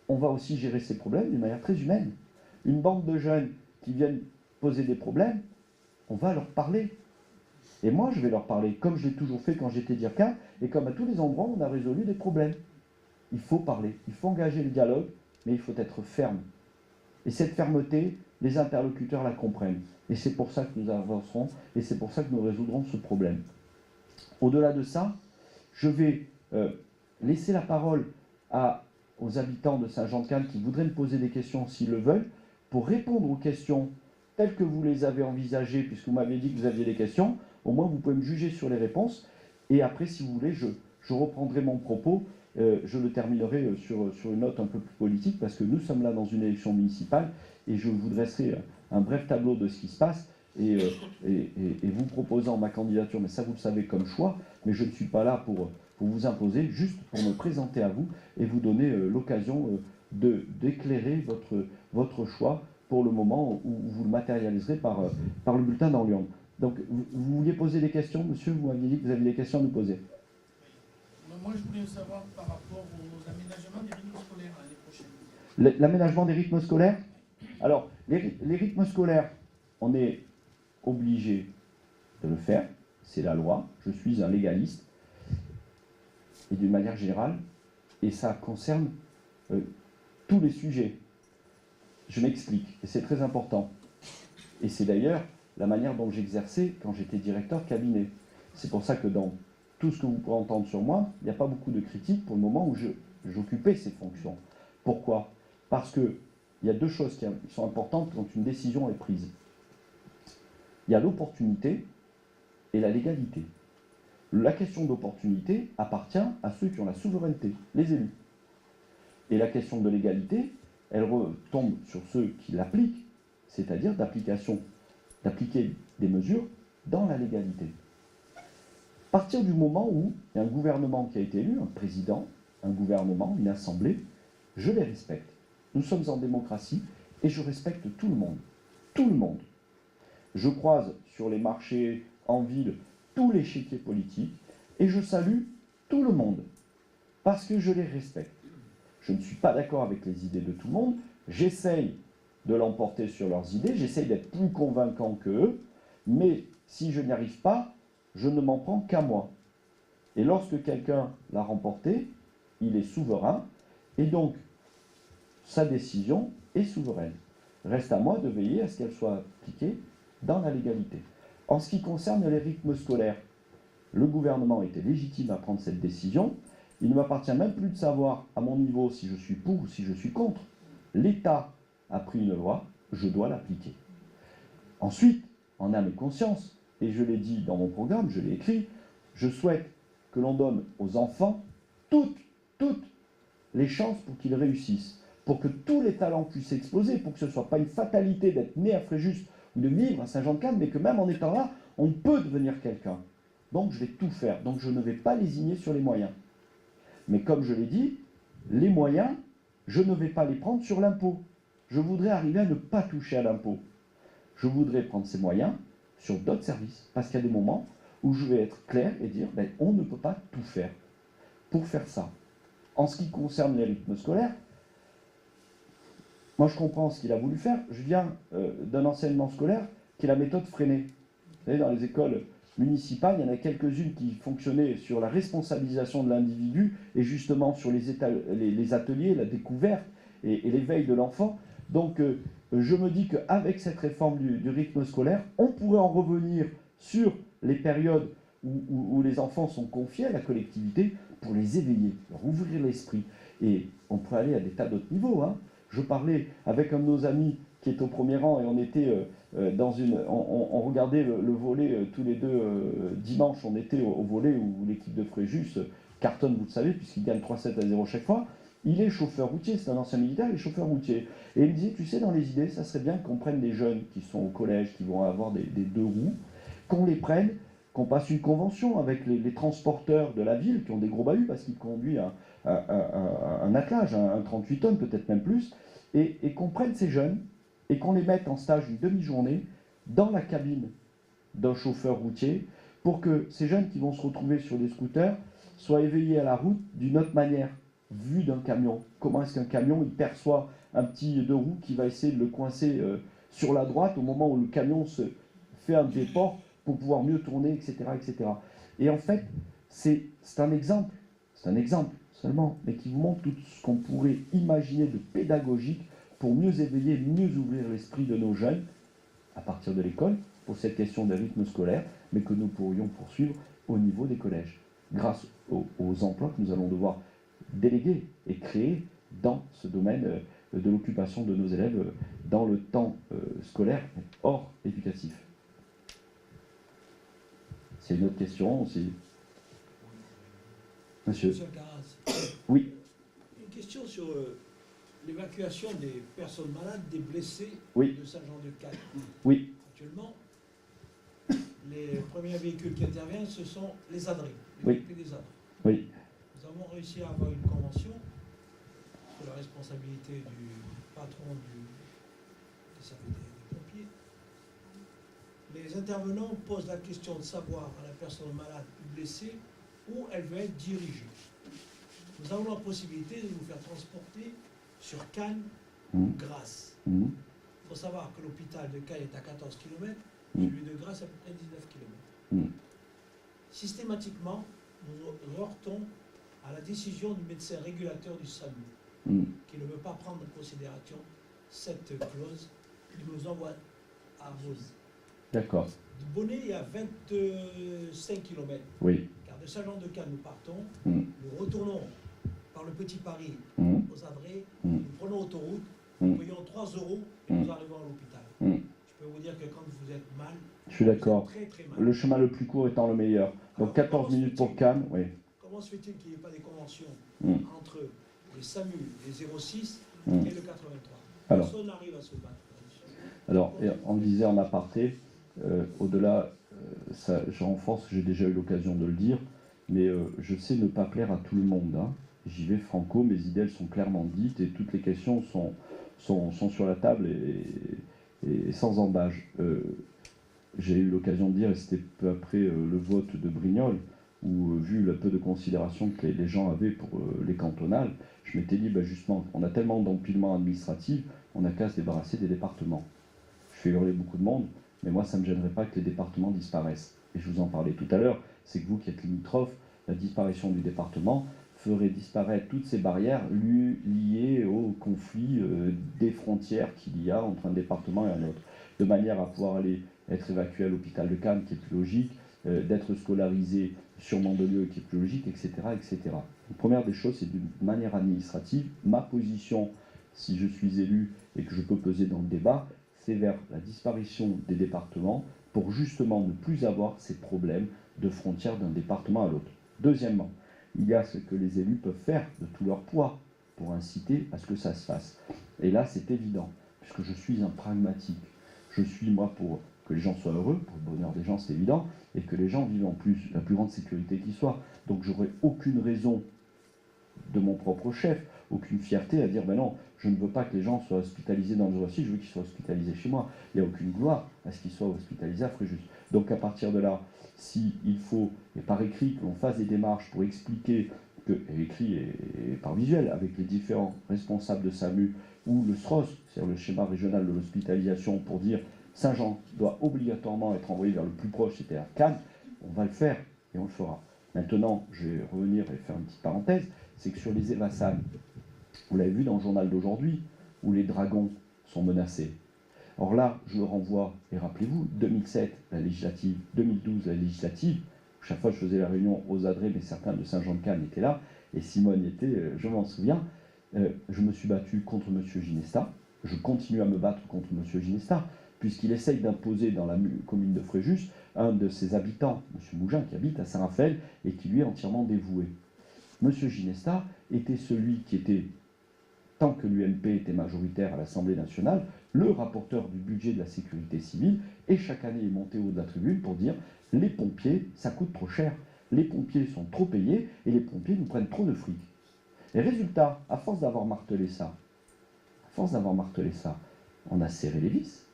on va aussi gérer ces problèmes d'une manière très humaine. Une bande de jeunes qui viennent poser des problèmes, on va leur parler. Et moi, je vais leur parler, comme je l'ai toujours fait quand j'étais DIRCA, et comme à tous les endroits où on a résolu des problèmes. Il faut parler, il faut engager le dialogue, mais il faut être ferme. Et cette fermeté, les interlocuteurs la comprennent. Et c'est pour ça que nous avancerons, et c'est pour ça que nous résoudrons ce problème. Au-delà de ça, je vais laisser la parole aux habitants de Saint-Jean-de-Cannes qui voudraient me poser des questions s'ils le veulent, pour répondre aux questions telles que vous les avez envisagées, puisque vous m'avez dit que vous aviez des questions. Au moins, vous pouvez me juger sur les réponses. Et après, si vous voulez, je reprendrai mon propos. Je le terminerai sur une note un peu plus politique, parce que nous sommes là dans une élection municipale, et je vous dresserai un bref tableau de ce qui se passe, et vous proposant ma candidature, mais ça vous le savez comme choix, mais je ne suis pas là pour vous imposer, juste pour me présenter à vous, et vous donner l'occasion d'éclairer votre choix pour le moment où vous le matérialiserez par le bulletin dans l'urne. Donc, vous vouliez poser des questions, monsieur? Vous m'aviez dit que vous aviez des questions à nous poser. Moi, je voulais savoir par rapport aux aménagements des rythmes scolaires l'année L'aménagement des rythmes scolaires. Alors, les rythmes scolaires, on est obligé de le faire, c'est la loi, je suis un légaliste, et d'une manière générale, et ça concerne tous les sujets. Je m'explique, et c'est très important. Et c'est d'ailleurs la manière dont j'exerçais quand j'étais directeur de cabinet. C'est pour ça que dans tout ce que vous pourrez entendre sur moi, il n'y a pas beaucoup de critiques pour le moment où j'occupais ces fonctions. Pourquoi? Parce qu'il y a deux choses qui sont importantes quand une décision est prise. Il y a l'opportunité et la légalité. La question d'opportunité appartient à ceux qui ont la souveraineté, les élus. Et la question de légalité, elle retombe sur ceux qui l'appliquent, c'est-à-dire d'appliquer des mesures dans la légalité. À partir du moment où il y a un gouvernement qui a été élu, un président, un gouvernement, une assemblée, je les respecte. Nous sommes en démocratie et je respecte tout le monde. Tout le monde. Je croise sur les marchés, en ville, tous les chéquiers politiques et je salue tout le monde parce que je les respecte. Je ne suis pas d'accord avec les idées de tout le monde, j'essaye de l'emporter sur leurs idées, j'essaye d'être plus convaincant qu'eux, mais si je n'y arrive pas, je ne m'en prends qu'à moi. Et lorsque quelqu'un l'a remporté, il est souverain, et donc sa décision est souveraine. Reste à moi de veiller à ce qu'elle soit appliquée dans la légalité. En ce qui concerne les rythmes scolaires, le gouvernement était légitime à prendre cette décision. Il ne m'appartient même plus de savoir à mon niveau si je suis pour ou si je suis contre. L'État a pris une loi, je dois l'appliquer. Ensuite, en âme et conscience, et je l'ai dit dans mon programme, je l'ai écrit, je souhaite que l'on donne aux enfants toutes les chances pour qu'ils réussissent, pour que tous les talents puissent exploser, pour que ce ne soit pas une fatalité d'être né à Fréjus ou de vivre à Saint-Jean-de-Cazes, mais que même en étant là, on peut devenir quelqu'un. Donc je vais tout faire, donc je ne vais pas lésigner sur les moyens. Mais comme je l'ai dit, les moyens, je ne vais pas les prendre sur l'impôt. Je voudrais arriver à ne pas toucher à l'impôt. Je voudrais prendre ces moyens sur d'autres services, parce qu'il y a des moments où je vais être clair et dire on ne peut pas tout faire. Pour faire ça, en ce qui concerne les rythmes scolaires, moi je comprends ce qu'il a voulu faire. Je viens d'un enseignement scolaire qui est la méthode Freinet. Vous savez, dans les écoles municipales, il y en a quelques-unes qui fonctionnaient sur la responsabilisation de l'individu et justement sur les ateliers, la découverte et l'éveil de l'enfant. Donc je me dis qu'avec cette réforme du rythme scolaire, on pourrait en revenir sur les périodes où les enfants sont confiés à la collectivité pour les éveiller, leur ouvrir l'esprit. Et on pourrait aller à des tas d'autres niveaux. Hein. Je parlais avec un de nos amis qui est au premier rang et on était on regardait le volley tous les deux dimanche, on était au volley où l'équipe de Fréjus cartonne, vous le savez, puisqu'il gagne 3-7-0 chaque fois. Il est chauffeur routier, c'est un ancien militaire, il est chauffeur routier. Et il me disait, tu sais, dans les idées, ça serait bien qu'on prenne des jeunes qui sont au collège, qui vont avoir des deux roues, qu'on les prenne, qu'on passe une convention avec les transporteurs de la ville, qui ont des gros bahuts, parce qu'ils conduisent un attelage, un 38 tonnes, peut-être même plus, et qu'on prenne ces jeunes, et qu'on les mette en stage une demi-journée dans la cabine d'un chauffeur routier, pour que ces jeunes qui vont se retrouver sur des scooters soient éveillés à la route d'une autre manière, vue d'un camion. Comment est-ce qu'un camion il perçoit un petit deux roues qui va essayer de le coincer sur la droite au moment où le camion se fait un déport pour pouvoir mieux tourner, etc. etc. Et en fait, c'est un exemple seulement, mais qui vous montre tout ce qu'on pourrait imaginer de pédagogique pour mieux éveiller, mieux ouvrir l'esprit de nos jeunes, à partir de l'école, pour cette question des rythmes scolaires, mais que nous pourrions poursuivre au niveau des collèges, grâce aux emplois que nous allons devoir déléguer et créer dans ce domaine de l'occupation de nos élèves dans le temps scolaire, hors éducatif. C'est une autre question aussi. Monsieur. Monsieur Carras. Oui. Une question sur l'évacuation des personnes malades, des blessés de Saint-Jean-de-Cazes. Oui. Actuellement, les premiers véhicules qui interviennent, ce sont les ADRI, les véhicules des ADRI. Oui. Nous avons réussi à avoir une convention sous la responsabilité du patron des services des pompiers. Les intervenants posent la question de savoir à la personne malade ou blessée où elle veut être dirigée. Nous avons la possibilité de nous faire transporter sur Cannes, Mmh. Grasse. Mmh. Il faut savoir que l'hôpital de Cannes est à 14 km, Mmh. celui de Grasse à peu près 19 km. Mmh. Systématiquement, nous heurtons à la décision du médecin régulateur du SAMU, Mmh. qui ne veut pas prendre en considération cette clause, qui nous envoie à Rose. D'accord. De Bonnet, il y a 25 km. Oui. Car de Saint-Jean-de-Cane, nous partons, Mmh. nous retournons par le Petit Paris Mmh. aux Adrets, Mmh. nous prenons l'autoroute, Mmh. nous payons 3 € et Mmh. nous arrivons à l'hôpital. Mmh. Je peux vous dire que quand vous êtes mal, Je suis vous d'accord. êtes très très mal. Le chemin le plus court étant le meilleur. Donc Alors, 14 comment minutes se pour fait-il- Cannes, oui. Comment se fait-il qu'il n'y ait pas des conventions Mmh. entre les SAMU, les 06 Mmh. et le 83? Alors. Personne n'arrive à se battre. Alors, et on le disait en aparté, au-delà, je renforce, j'ai déjà eu l'occasion de le dire, mais je sais ne pas plaire à tout le monde. Hein. J'y vais franco, mes idées elles sont clairement dites et toutes les questions sont sur la table et sans embâge. J'ai eu l'occasion de dire, et c'était peu après le vote de Brignoles, où vu le peu de considération que les gens avaient pour les cantonales, je m'étais dit, justement, on a tellement d'empilement administratif, on n'a qu'à se débarrasser des départements. Je fais hurler beaucoup de monde, mais moi, ça ne me gênerait pas que les départements disparaissent. Et je vous en parlais tout à l'heure, c'est que vous qui êtes limitrophe, la disparition du département ferait disparaître toutes ces barrières liées au conflit des frontières qu'il y a entre un département et un autre, de manière à pouvoir aller être évacué à l'hôpital de Cannes, qui est plus logique, d'être scolarisé sur Mandelieu, qui est plus logique, etc. etc. La première des choses, c'est d'une manière administrative. Ma position, si je suis élu et que je peux peser dans le débat, c'est vers la disparition des départements pour justement ne plus avoir ces problèmes de frontières d'un département à l'autre. Deuxièmement, il y a ce que les élus peuvent faire de tout leur poids pour inciter à ce que ça se fasse. Et là, c'est évident, puisque je suis un pragmatique. Je suis, moi, pour que les gens soient heureux, pour le bonheur des gens, c'est évident, et que les gens vivent en plus la plus grande sécurité qui soit. Donc, j'aurais aucune raison de mon propre chef, aucune fierté à dire, ben non, je ne veux pas que les gens soient hospitalisés dans le Jurassien, je veux qu'ils soient hospitalisés chez moi. Il n'y a aucune gloire à ce qu'ils soient hospitalisés à Fréjus. Donc, à partir de là, s'il faut, et par écrit, que l'on fasse des démarches pour expliquer, et écrit et par visuel, avec les différents responsables de SAMU, ou le SROS, c'est-à-dire le schéma régional de l'hospitalisation, pour dire Saint-Jean doit obligatoirement être envoyé vers le plus proche, c'est-à-dire Cannes, on va le faire et on le fera. Maintenant, je vais revenir et faire une petite parenthèse, c'est que sur les Evassan, vous l'avez vu dans le journal d'aujourd'hui, où les dragons sont menacés. Or là, je le renvoie, et rappelez-vous, 2007, la législative, 2012, la législative, chaque fois je faisais la réunion aux Adrets, mais certains de Saint-Jean-de-Cannes étaient là, et Simone y était, je m'en souviens, je me suis battu contre M. Ginesta, je continue à me battre contre M. Ginesta, puisqu'il essaye d'imposer dans la commune de Fréjus un de ses habitants, M. Mougin, qui habite à Saint-Raphaël, et qui lui est entièrement dévoué. M. Ginesta était celui qui était, tant que l'UMP était majoritaire à l'Assemblée nationale, le rapporteur du budget de la sécurité civile, et chaque année il montait au haut de la tribune pour dire « les pompiers, ça coûte trop cher, les pompiers sont trop payés, et les pompiers nous prennent trop de fric ». Et résultat, à force d'avoir martelé ça, on a serré les vis.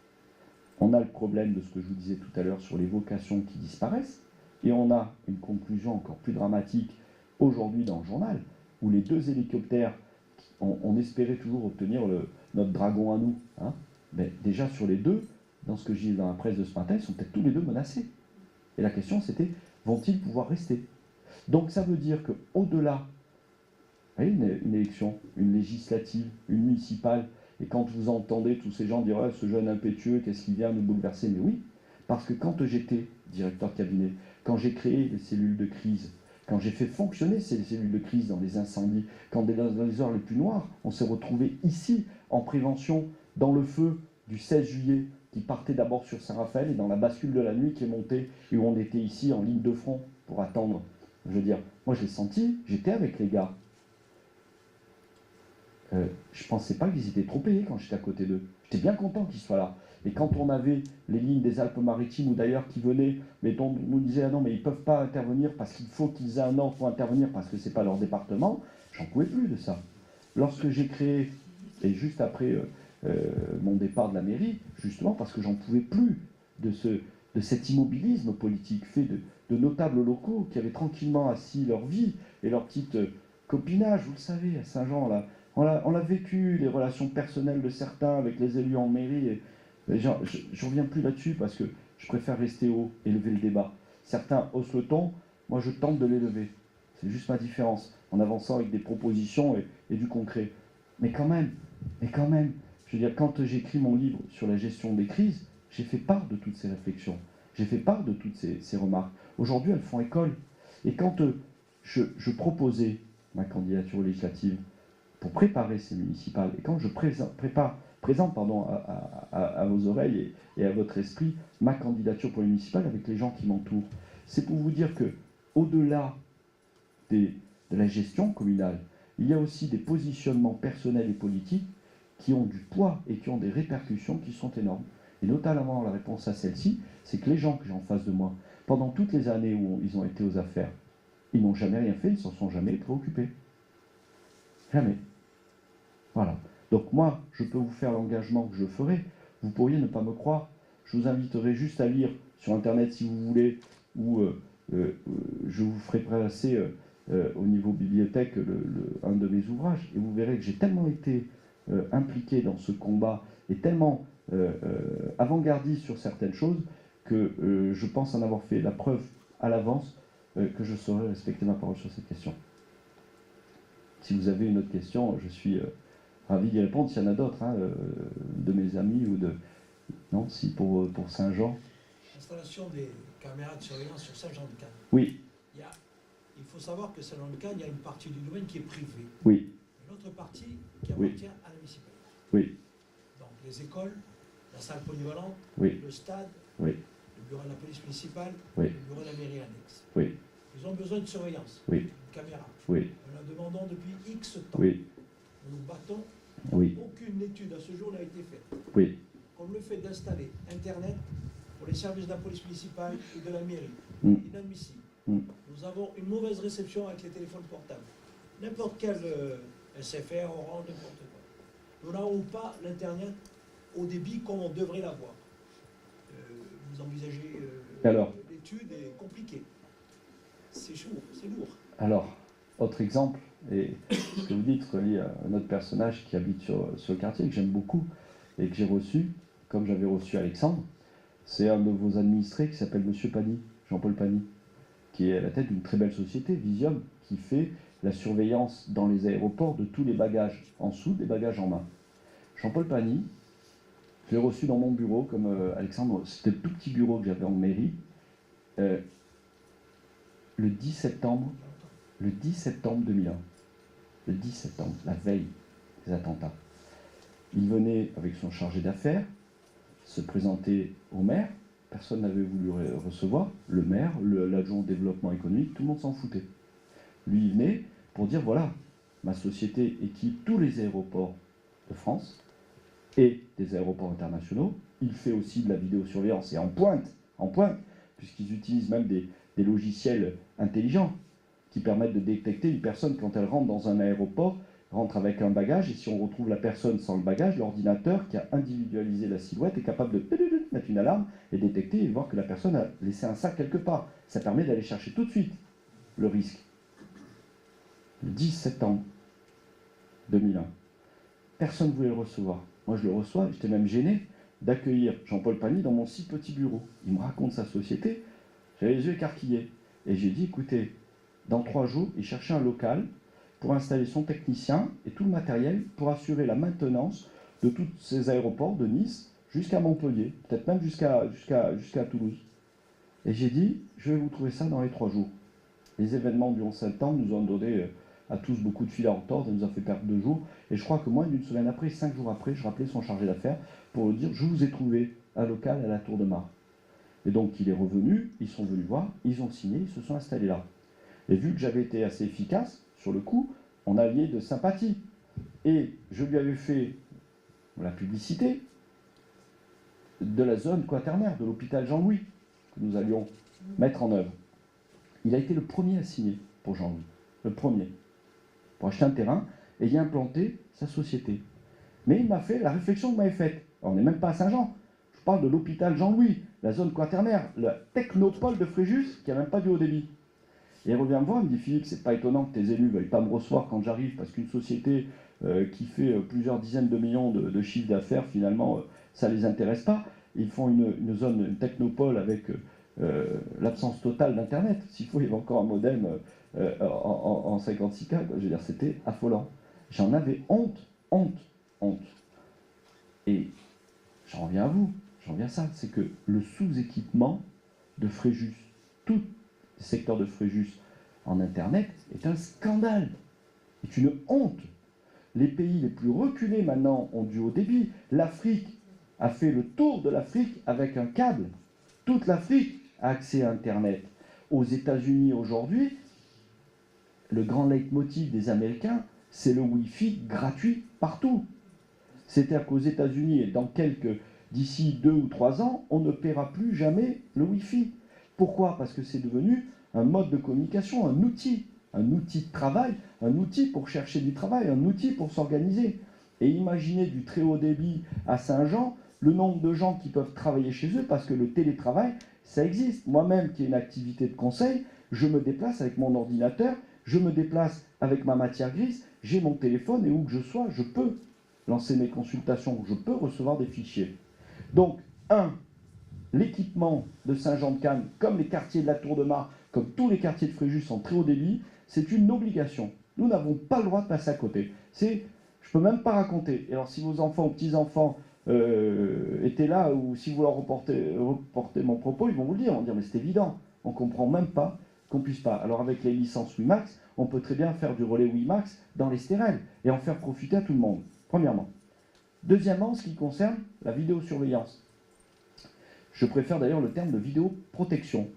On a le problème de ce que je vous disais tout à l'heure sur les vocations qui disparaissent, et on a une conclusion encore plus dramatique aujourd'hui dans le journal, où les 2 hélicoptères, on espérait toujours obtenir notre dragon à nous, hein, mais déjà sur les 2, dans ce que je dis dans la presse de ce matin, ils sont peut-être tous les 2 menacés. Et la question c'était, vont-ils pouvoir rester? Donc ça veut dire qu'au-delà, une élection, une législative, une municipale, et quand vous entendez tous ces gens dire oh, ce jeune impétueux, qu'est-ce qui vient nous bouleverser? Mais oui, parce que quand j'étais directeur de cabinet, quand j'ai créé les cellules de crise, quand j'ai fait fonctionner ces cellules de crise dans les incendies, quand dans les heures les plus noires, on s'est retrouvé ici en prévention, dans le feu du 16 juillet, qui partait d'abord sur Saint-Raphaël et dans la bascule de la nuit qui est montée, et où on était ici en ligne de front pour attendre. Je veux dire, moi je l'ai senti, j'étais avec les gars. Je ne pensais pas qu'ils étaient trop payés quand j'étais à côté d'eux. J'étais bien content qu'ils soient là. Et quand on avait les lignes des Alpes-Maritimes ou d'ailleurs qui venaient, mais on nous disait ah non mais ils ne peuvent pas intervenir parce qu'il faut qu'ils aient un ordre pour intervenir parce que ce n'est pas leur département, j'en pouvais plus de ça. Lorsque j'ai créé, et juste après mon départ de la mairie, justement parce que j'en pouvais plus de cet immobilisme politique fait de notables locaux qui avaient tranquillement assis leur vie et leur petite copinage, vous le savez, à Saint-Jean, là, On l'a vécu, les relations personnelles de certains avec les élus en mairie. Et je ne reviens plus là-dessus parce que je préfère rester haut et lever le débat. Certains haussent le ton, moi je tente de l'élever. C'est juste ma différence, en avançant avec des propositions et du concret. Mais quand même, je veux dire, quand j'ai écrit mon livre sur la gestion des crises, j'ai fait part de toutes ces réflexions. J'ai fait part de toutes ces remarques. Aujourd'hui, elles font école. Et quand je proposais ma candidature législative pour préparer ces municipales, et quand je présente à vos oreilles et à votre esprit ma candidature pour les municipales avec les gens qui m'entourent, c'est pour vous dire que, au-delà de la gestion communale, il y a aussi des positionnements personnels et politiques qui ont du poids et qui ont des répercussions qui sont énormes. Et notamment la réponse à celle-ci, c'est que les gens que j'ai en face de moi, pendant toutes les années où ils ont été aux affaires, ils n'ont jamais rien fait, ils ne s'en sont jamais préoccupés. Jamais. Voilà. Donc moi, je peux vous faire l'engagement que je ferai. Vous pourriez ne pas me croire. Je vous inviterai juste à lire sur Internet si vous voulez, ou je vous ferai passer au niveau bibliothèque un de mes ouvrages, et vous verrez que j'ai tellement été impliqué dans ce combat et tellement avant-gardiste sur certaines choses que je pense en avoir fait la preuve à l'avance que je saurais respecter ma parole sur cette question. Si vous avez une autre question, je suis ravi d'y répondre. S'il y en a d'autres, de mes amis ou de... Non, si pour Saint-Jean. L'installation des caméras de surveillance sur Saint-Jean-de-Cannes. Oui. Il faut savoir que Saint-Jean-de-Cannes, il y a une partie du domaine qui est privée. Oui. Une autre partie qui appartient à la municipalité. Oui. Donc les écoles, la salle polyvalente, oui. le stade, oui. le bureau de la police municipale, oui. le bureau de la mairie annexe. Oui. Ils ont besoin de surveillance, oui. de caméras. Oui. Nous la demandons depuis X temps. Oui. Nous nous battons. Oui. Aucune étude à ce jour n'a été faite. Oui. Comme le fait d'installer Internet pour les services de la police municipale et de la mairie. Inadmissible. Nous avons une mauvaise réception avec les téléphones portables. N'importe quel SFR, Orange, n'importe quoi. Nous n'avons pas l'Internet au débit comme on devrait l'avoir. Vous envisagez l'étude est compliquée. C'est chaud, c'est lourd. Alors, autre exemple, et ce que vous dites relie à un autre personnage qui habite sur le quartier, que j'aime beaucoup, et que j'ai reçu, comme j'avais reçu Alexandre, c'est un de vos administrés qui s'appelle Monsieur Pani, Jean-Paul Pani, qui est à la tête d'une très belle société, Visium, qui fait la surveillance dans les aéroports de tous les bagages en dessous, des bagages en main. Jean-Paul Pani, je l'ai reçu dans mon bureau, comme Alexandre, c'était le tout petit bureau que j'avais en mairie, le 10 septembre 2001. Le 10 septembre, la veille des attentats. Il venait avec son chargé d'affaires, se présenter au maire, personne n'avait voulu recevoir, le maire, l'adjoint au développement économique, tout le monde s'en foutait. Lui, il venait pour dire, voilà, ma société équipe tous les aéroports de France et des aéroports internationaux. Il fait aussi de la vidéosurveillance, et en pointe, puisqu'ils utilisent même des logiciels intelligents qui permettent de détecter une personne quand elle rentre dans un aéroport, rentre avec un bagage, et si on retrouve la personne sans le bagage, l'ordinateur qui a individualisé la silhouette est capable de mettre une alarme et détecter et voir que la personne a laissé un sac quelque part. Ça permet d'aller chercher tout de suite le risque. Le 10 septembre 2001, personne ne voulait le recevoir. Moi je le reçois, j'étais même gêné d'accueillir Jean-Paul Pani dans mon si petit bureau. Il me raconte sa société, j'avais les yeux écarquillés. Et j'ai dit, écoutez, dans 3 jours, il cherchait un local pour installer son technicien et tout le matériel pour assurer la maintenance de tous ces aéroports de Nice jusqu'à Montpellier, peut-être même jusqu'à Toulouse. Et j'ai dit, je vais vous trouver ça dans les 3 jours. Les événements du 11 septembre nous ont donné à tous beaucoup de fil à retordre, ça nous a fait perdre 2 jours. Et je crois que moins d'une semaine après, 5 jours après, je rappelais son chargé d'affaires pour lui dire, je vous ai trouvé un local à la Tour de Mar. Et donc il est revenu, ils sont venus voir, ils ont signé, ils se sont installés là. Et vu que j'avais été assez efficace, sur le coup, on a lié de sympathie. Et je lui avais fait la publicité de la zone quaternaire, de l'hôpital Jean-Louis, que nous allions mettre en œuvre. Il a été le premier à signer pour Jean-Louis, le premier, pour acheter un terrain et y implanter sa société. Mais il m'a fait la réflexion que vous m'avez faite. Alors, on n'est même pas à Saint-Jean, je parle de l'hôpital Jean-Louis, la zone quaternaire, la technopole de Fréjus, qui n'a même pas du haut débit. Et il revient me voir, il me dit, Philippe, c'est pas étonnant que tes élus ne veuillent pas me recevoir quand j'arrive, parce qu'une société qui fait plusieurs dizaines de millions de chiffres d'affaires, finalement, ça ne les intéresse pas. Ils font une zone, une technopole avec l'absence totale d'Internet. S'il faut, il y avait encore un modem en 56K. Je veux dire, c'était affolant. J'en avais honte, honte, honte. Et j'en reviens à vous, j'en reviens à ça, c'est que le sous-équipement de Fréjus, tout le secteur de Fréjus en Internet est un scandale, est une honte. Les pays les plus reculés maintenant ont du haut débit. L'Afrique a fait le tour de l'Afrique avec un câble. Toute l'Afrique a accès à Internet. Aux États-Unis aujourd'hui, le grand leitmotiv des Américains, c'est le Wi-Fi gratuit partout. C'est-à-dire qu'aux États-Unis, d'ici 2 ou 3 ans, on ne paiera plus jamais le Wi-Fi. Pourquoi? Parce que c'est devenu un mode de communication, un outil de travail, un outil pour chercher du travail, un outil pour s'organiser. Et imaginez du très haut débit à Saint-Jean, le nombre de gens qui peuvent travailler chez eux, parce que le télétravail, ça existe. Moi-même, qui ai une activité de conseil, je me déplace avec mon ordinateur, je me déplace avec ma matière grise, j'ai mon téléphone, et où que je sois, je peux lancer mes consultations, je peux recevoir des fichiers. Donc, l'équipement de Saint-Jean-de-Cannes, comme les quartiers de la Tour de Mar, comme tous les quartiers de Fréjus en très haut débit, c'est une obligation. Nous n'avons pas le droit de passer à côté. Je ne peux même pas raconter. Et alors, si vos enfants ou petits-enfants étaient là, ou si vous leur reportez mon propos, ils vont vous le dire. Ils vont dire, mais c'est évident, on ne comprend même pas qu'on puisse pas. Alors, avec les licences WiMax, on peut très bien faire du relais WiMax dans les stérelles et en faire profiter à tout le monde, premièrement. Deuxièmement, ce qui concerne la vidéosurveillance. Je préfère d'ailleurs le terme de vidéoprotection.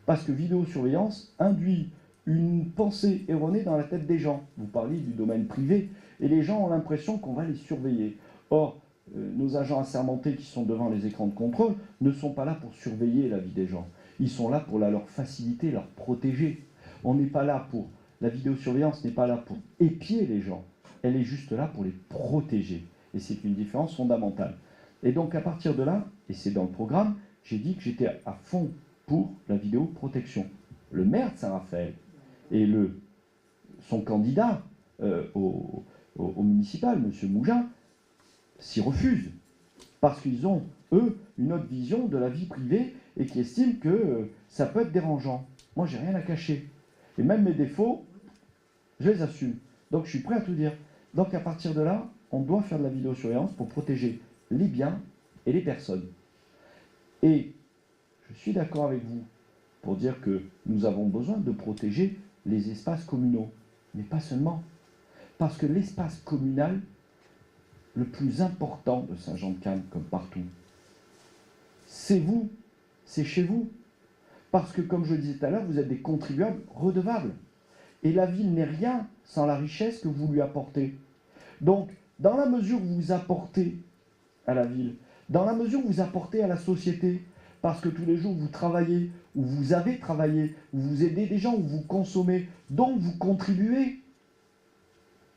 Parce que vidéosurveillance induit une pensée erronée dans la tête des gens. Vous parliez du domaine privé, et les gens ont l'impression qu'on va les surveiller. Or, nos agents assermentés qui sont devant les écrans de contrôle ne sont pas là pour surveiller la vie des gens. Ils sont là pour leur faciliter, leur protéger. On n'est pas là pour... La vidéosurveillance n'est pas là pour épier les gens. Elle est juste là pour les protéger. Et c'est une différence fondamentale. Et donc, à partir de là, et c'est dans le programme, j'ai dit que j'étais à fond pour la vidéoprotection. Le maire de Saint-Raphaël et son candidat au municipal, M. Mougin, s'y refusent. Parce qu'ils ont, eux, une autre vision de la vie privée et qui estiment que ça peut être dérangeant. Moi, j'ai rien à cacher. Et même mes défauts, je les assume. Donc, je suis prêt à tout dire. Donc, à partir de là, on doit faire de la vidéosurveillance pour protéger les biens et les personnes. Et je suis d'accord avec vous pour dire que nous avons besoin de protéger les espaces communaux, mais pas seulement. Parce que l'espace communal, le plus important de Saint-Jean-de-Cannes, comme partout, c'est vous, c'est chez vous. Parce que, comme je le disais tout à l'heure, vous êtes des contribuables redevables. Et la ville n'est rien sans la richesse que vous lui apportez. Donc, dans la mesure où vous apportez à la ville, dans la mesure où vous apportez à la société, parce que tous les jours vous travaillez, ou vous avez travaillé, ou vous aidez des gens, ou vous consommez, donc vous contribuez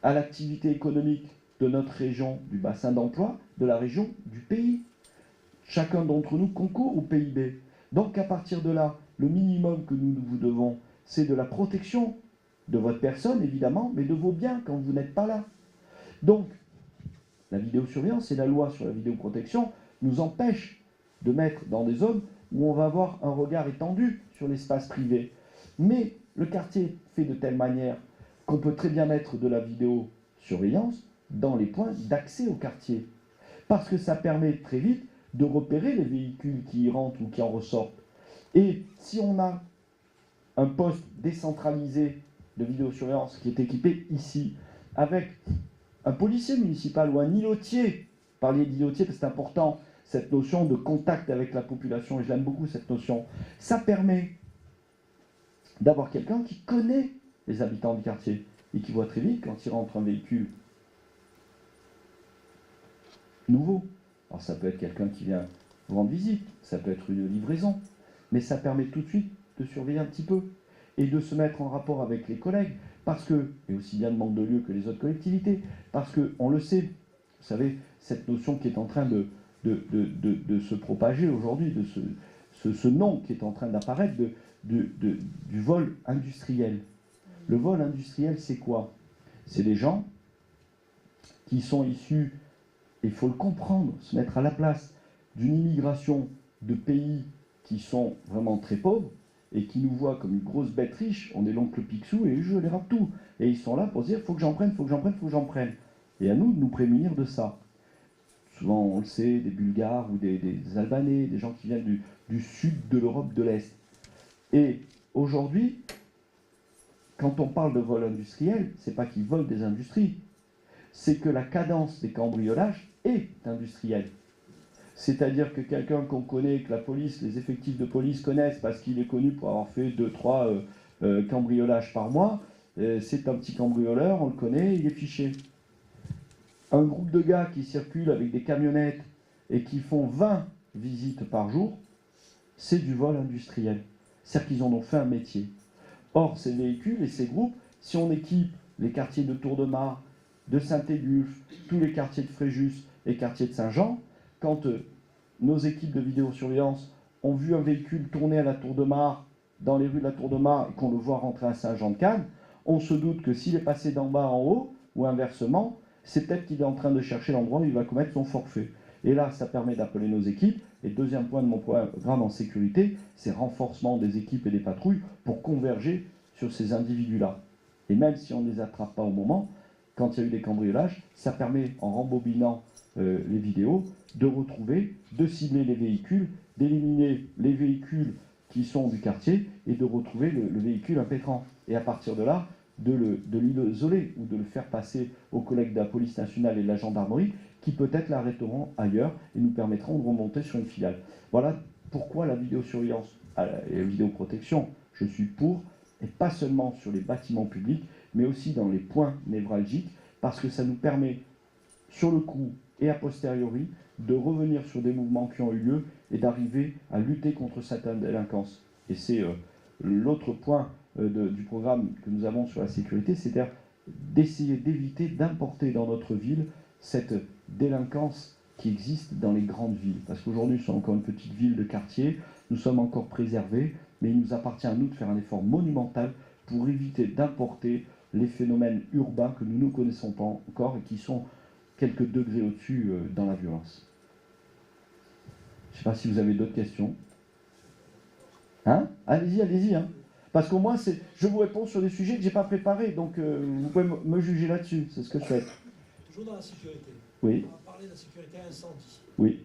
à l'activité économique de notre région, du bassin d'emploi, de la région, du pays. Chacun d'entre nous concourt au PIB. Donc à partir de là, le minimum que nous vous devons, c'est de la protection de votre personne, évidemment, mais de vos biens quand vous n'êtes pas là. Donc, la vidéosurveillance et la loi sur la vidéoprotection nous empêchent de mettre dans des zones où on va avoir un regard étendu sur l'espace privé. Mais le quartier est fait de telle manière qu'on peut très bien mettre de la vidéosurveillance dans les points d'accès au quartier. Parce que ça permet très vite de repérer les véhicules qui y rentrent ou qui en ressortent. Et si on a un poste décentralisé de vidéosurveillance qui est équipé ici, avec un policier municipal ou un îlotier, parliez d'îlotier parce que c'est important, cette notion de contact avec la population, et je l'aime beaucoup cette notion, ça permet d'avoir quelqu'un qui connaît les habitants du quartier et qui voit très vite quand il rentre un véhicule nouveau. Alors ça peut être quelqu'un qui vient vous rendre visite, ça peut être une livraison, mais ça permet tout de suite de surveiller un petit peu et de se mettre en rapport avec les collègues, parce que, et aussi bien le manque de lieu que les autres collectivités, parce qu'on le sait, vous savez, cette notion qui est en train de se propager aujourd'hui, de ce nom qui est en train d'apparaître du vol industriel. Le vol industriel, c'est quoi? C'est des gens qui sont issus, il faut le comprendre, se mettre à la place d'une immigration de pays qui sont vraiment très pauvres et qui nous voient comme une grosse bête riche. On est l'oncle Picsou et je les rappe tout. Et ils sont là pour se dire, faut que j'en prenne, faut que j'en prenne, faut que j'en prenne. Et à nous de nous prémunir de ça. Souvent, on le sait, des Bulgares ou des Albanais, des gens qui viennent du sud de l'Europe de l'Est. Et aujourd'hui, quand on parle de vol industriel, c'est pas qu'ils volent des industries, c'est que la cadence des cambriolages est industrielle. C'est-à-dire que quelqu'un qu'on connaît, que la police, les effectifs de police connaissent parce qu'il est connu pour avoir fait 2-3 cambriolages par mois, c'est un petit cambrioleur, on le connaît, il est fiché. Un groupe de gars qui circulent avec des camionnettes et qui font 20 visites par jour, c'est du vol industriel. C'est-à-dire qu'ils en ont fait un métier. Or, ces véhicules et ces groupes, si on équipe les quartiers de Tour-de-Mar, de Saint-Égulphe, tous les quartiers de Fréjus et quartiers de Saint-Jean, quand nos équipes de vidéosurveillance ont vu un véhicule tourner à la Tour-de-Mar, dans les rues de la Tour-de-Mar, et qu'on le voit rentrer à Saint-Jean-de-Cannes, on se doute que s'il est passé d'en bas en haut, ou inversement, c'est peut-être qu'il est en train de chercher l'endroit où il va commettre son forfait. Et là, ça permet d'appeler nos équipes. Et deuxième point de mon programme en sécurité, c'est renforcement des équipes et des patrouilles pour converger sur ces individus-là. Et même si on ne les attrape pas au moment, quand il y a eu des cambriolages, ça permet, en rembobinant les vidéos, de retrouver, de cibler les véhicules, d'éliminer les véhicules qui sont du quartier et de retrouver le véhicule impétrant. Et à partir de là, de l'isoler ou de le faire passer aux collègues de la police nationale et de la gendarmerie qui peut-être l'arrêteront ailleurs et nous permettront de remonter sur une filiale. Voilà pourquoi la vidéosurveillance et la vidéoprotection, je suis pour, et pas seulement sur les bâtiments publics, mais aussi dans les points névralgiques, parce que ça nous permet, sur le coup et a posteriori, de revenir sur des mouvements qui ont eu lieu et d'arriver à lutter contre cette délinquance. Et c'est l'autre point du programme que nous avons sur la sécurité, c'est-à-dire d'essayer d'éviter d'importer dans notre ville cette délinquance qui existe dans les grandes villes. Parce qu'aujourd'hui, nous sommes encore une petite ville de quartier, nous sommes encore préservés, mais il nous appartient à nous de faire un effort monumental pour éviter d'importer les phénomènes urbains que nous ne connaissons pas encore et qui sont quelques degrés au-dessus dans la violence. Je ne sais pas si vous avez d'autres questions. Hein? Allez-y, allez-y. Hein. Parce qu'au moins, je vous réponds sur des sujets que je n'ai pas préparés, donc vous pouvez me juger là-dessus, c'est ce que je fais. Toujours dans la sécurité. Oui. On va parler de la sécurité incendie. Oui.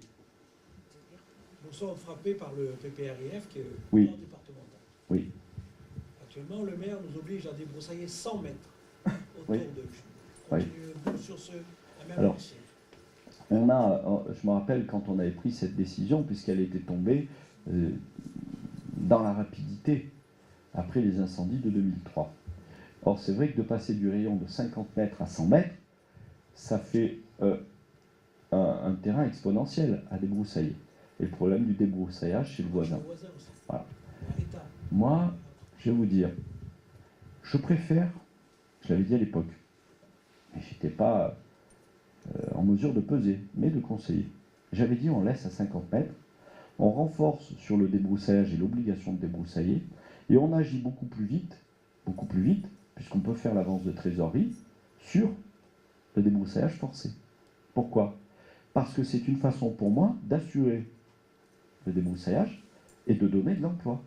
Nous sommes frappés par le PPRIF qui est oui. plan départemental. Oui. Actuellement, le maire nous oblige à débroussailler 100 mètres autour oui. de oui. Continuez-vous sur la même Alors, lancée. je me rappelle quand on avait pris cette décision, puisqu'elle était tombée dans la rapidité après les incendies de 2003. Or, c'est vrai que de passer du rayon de 50 mètres à 100 mètres, ça fait un terrain exponentiel à débroussailler. Et le problème du débroussaillage, c'est le voisin. Voilà. Moi, je vais vous dire, je préfère, je l'avais dit à l'époque, mais je n'étais pas en mesure de peser, mais de conseiller. J'avais dit on laisse à 50 mètres, on renforce sur le débroussaillage et l'obligation de débroussailler, et on agit beaucoup plus vite, puisqu'on peut faire l'avance de trésorerie sur le débroussaillage forcé. Pourquoi? Parce que c'est une façon pour moi d'assurer le débroussaillage et de donner de l'emploi.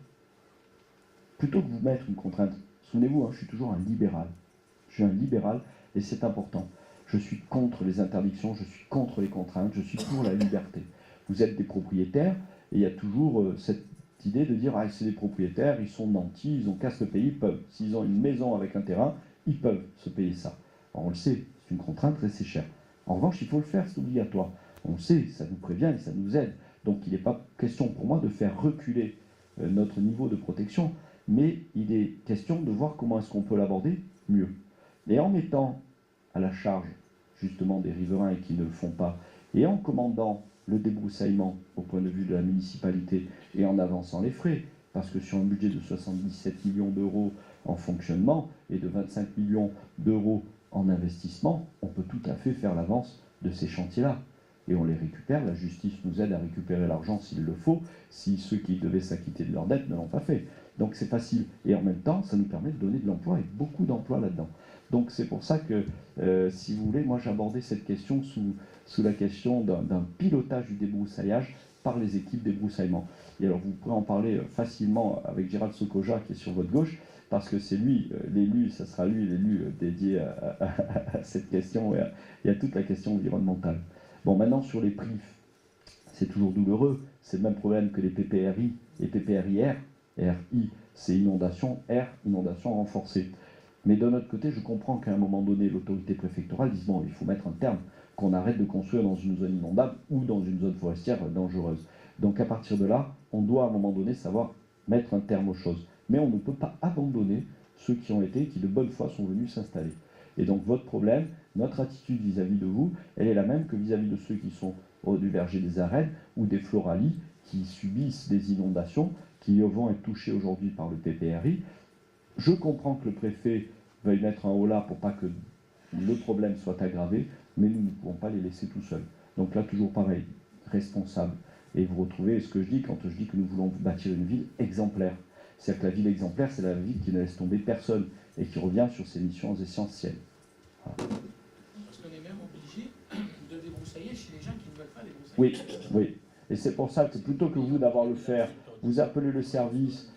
Plutôt que de vous mettre une contrainte. Souvenez-vous, je suis toujours un libéral. Je suis un libéral et c'est important. Je suis contre les interdictions, je suis contre les contraintes, je suis pour la liberté. Vous êtes des propriétaires et il y a toujours cette idée de dire « Ah, c'est des propriétaires, ils sont nantis, ils ont casse le pays, ils peuvent. S'ils ont une maison avec un terrain, ils peuvent se payer ça. » Alors, on le sait, c'est une contrainte et c'est cher. En revanche, il faut le faire, c'est obligatoire. On le sait, ça nous prévient et ça nous aide. Donc il n'est pas question pour moi de faire reculer notre niveau de protection, mais il est question de voir comment est-ce qu'on peut l'aborder mieux. Et en mettant à la charge justement des riverains et qui ne le font pas, et en commandant le débroussaillement au point de vue de la municipalité et en avançant les frais, parce que sur un budget de 77 millions d'euros en fonctionnement et de 25 millions d'euros en investissement, on peut tout à fait faire l'avance de ces chantiers-là. Et on les récupère, la justice nous aide à récupérer l'argent s'il le faut, si ceux qui devaient s'acquitter de leurs dettes ne l'ont pas fait. Donc c'est facile. Et en même temps, ça nous permet de donner de l'emploi, et beaucoup d'emplois là-dedans. Donc c'est pour ça que, si vous voulez, moi j'abordais cette question sous la question d'un pilotage du débroussaillage par les équipes débroussaillement. Et alors vous pourrez en parler facilement avec Gérald Sokoja qui est sur votre gauche, parce que c'est lui, l'élu, ça sera lui l'élu dédié à cette question et à toute la question environnementale. Bon, maintenant sur les prix, c'est toujours douloureux, c'est le même problème que les PPRI et PPRIR. RI, c'est inondation, R, inondation renforcée. Mais d'un autre côté, je comprends qu'à un moment donné, l'autorité préfectorale dise bon, il faut mettre un terme, qu'on arrête de construire dans une zone inondable ou dans une zone forestière dangereuse. Donc à partir de là, on doit à un moment donné savoir mettre un terme aux choses. Mais on ne peut pas abandonner ceux qui ont été, qui de bonne foi sont venus s'installer. Et donc votre problème, notre attitude vis-à-vis de vous, elle est la même que vis-à-vis de ceux qui sont du verger des arènes ou des Floralies qui subissent des inondations, qui vont être touchés aujourd'hui par le PPRI. Je comprends que le préfet veuille mettre un holà pour pas que le problème soit aggravé, mais nous ne pouvons pas les laisser tout seuls. Donc là, toujours pareil, responsable. Et vous retrouvez ce que je dis quand je dis que nous voulons bâtir une ville exemplaire. C'est-à-dire que la ville exemplaire, c'est la ville qui ne laisse tomber personne et qui revient sur ses missions essentielles. Voilà. Parce qu'on est même obligé de débroussailler chez les gens qui ne veulent pas débroussailler. Oui, oui. Et c'est pour ça que plutôt que vous d'avoir le faire, vous appelez le service,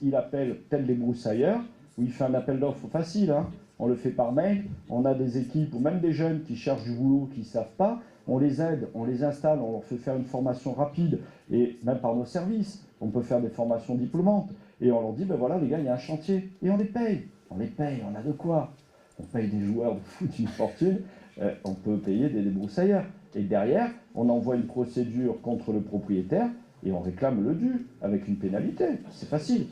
il appelle tel débroussailleur, ou il fait un appel d'offres facile, hein. On le fait par mail, on a des équipes, ou même des jeunes qui cherchent du boulot, qui ne savent pas, on les aide, on les installe, on leur fait faire une formation rapide, et même par nos services, on peut faire des formations diplômantes, et on leur dit, ben voilà les gars, il y a un chantier, et on les paye, on a de quoi. On paye des joueurs de foot une fortune, on peut payer des débroussailleurs. Et derrière, on envoie une procédure contre le propriétaire, et on réclame le dû, avec une pénalité. C'est facile.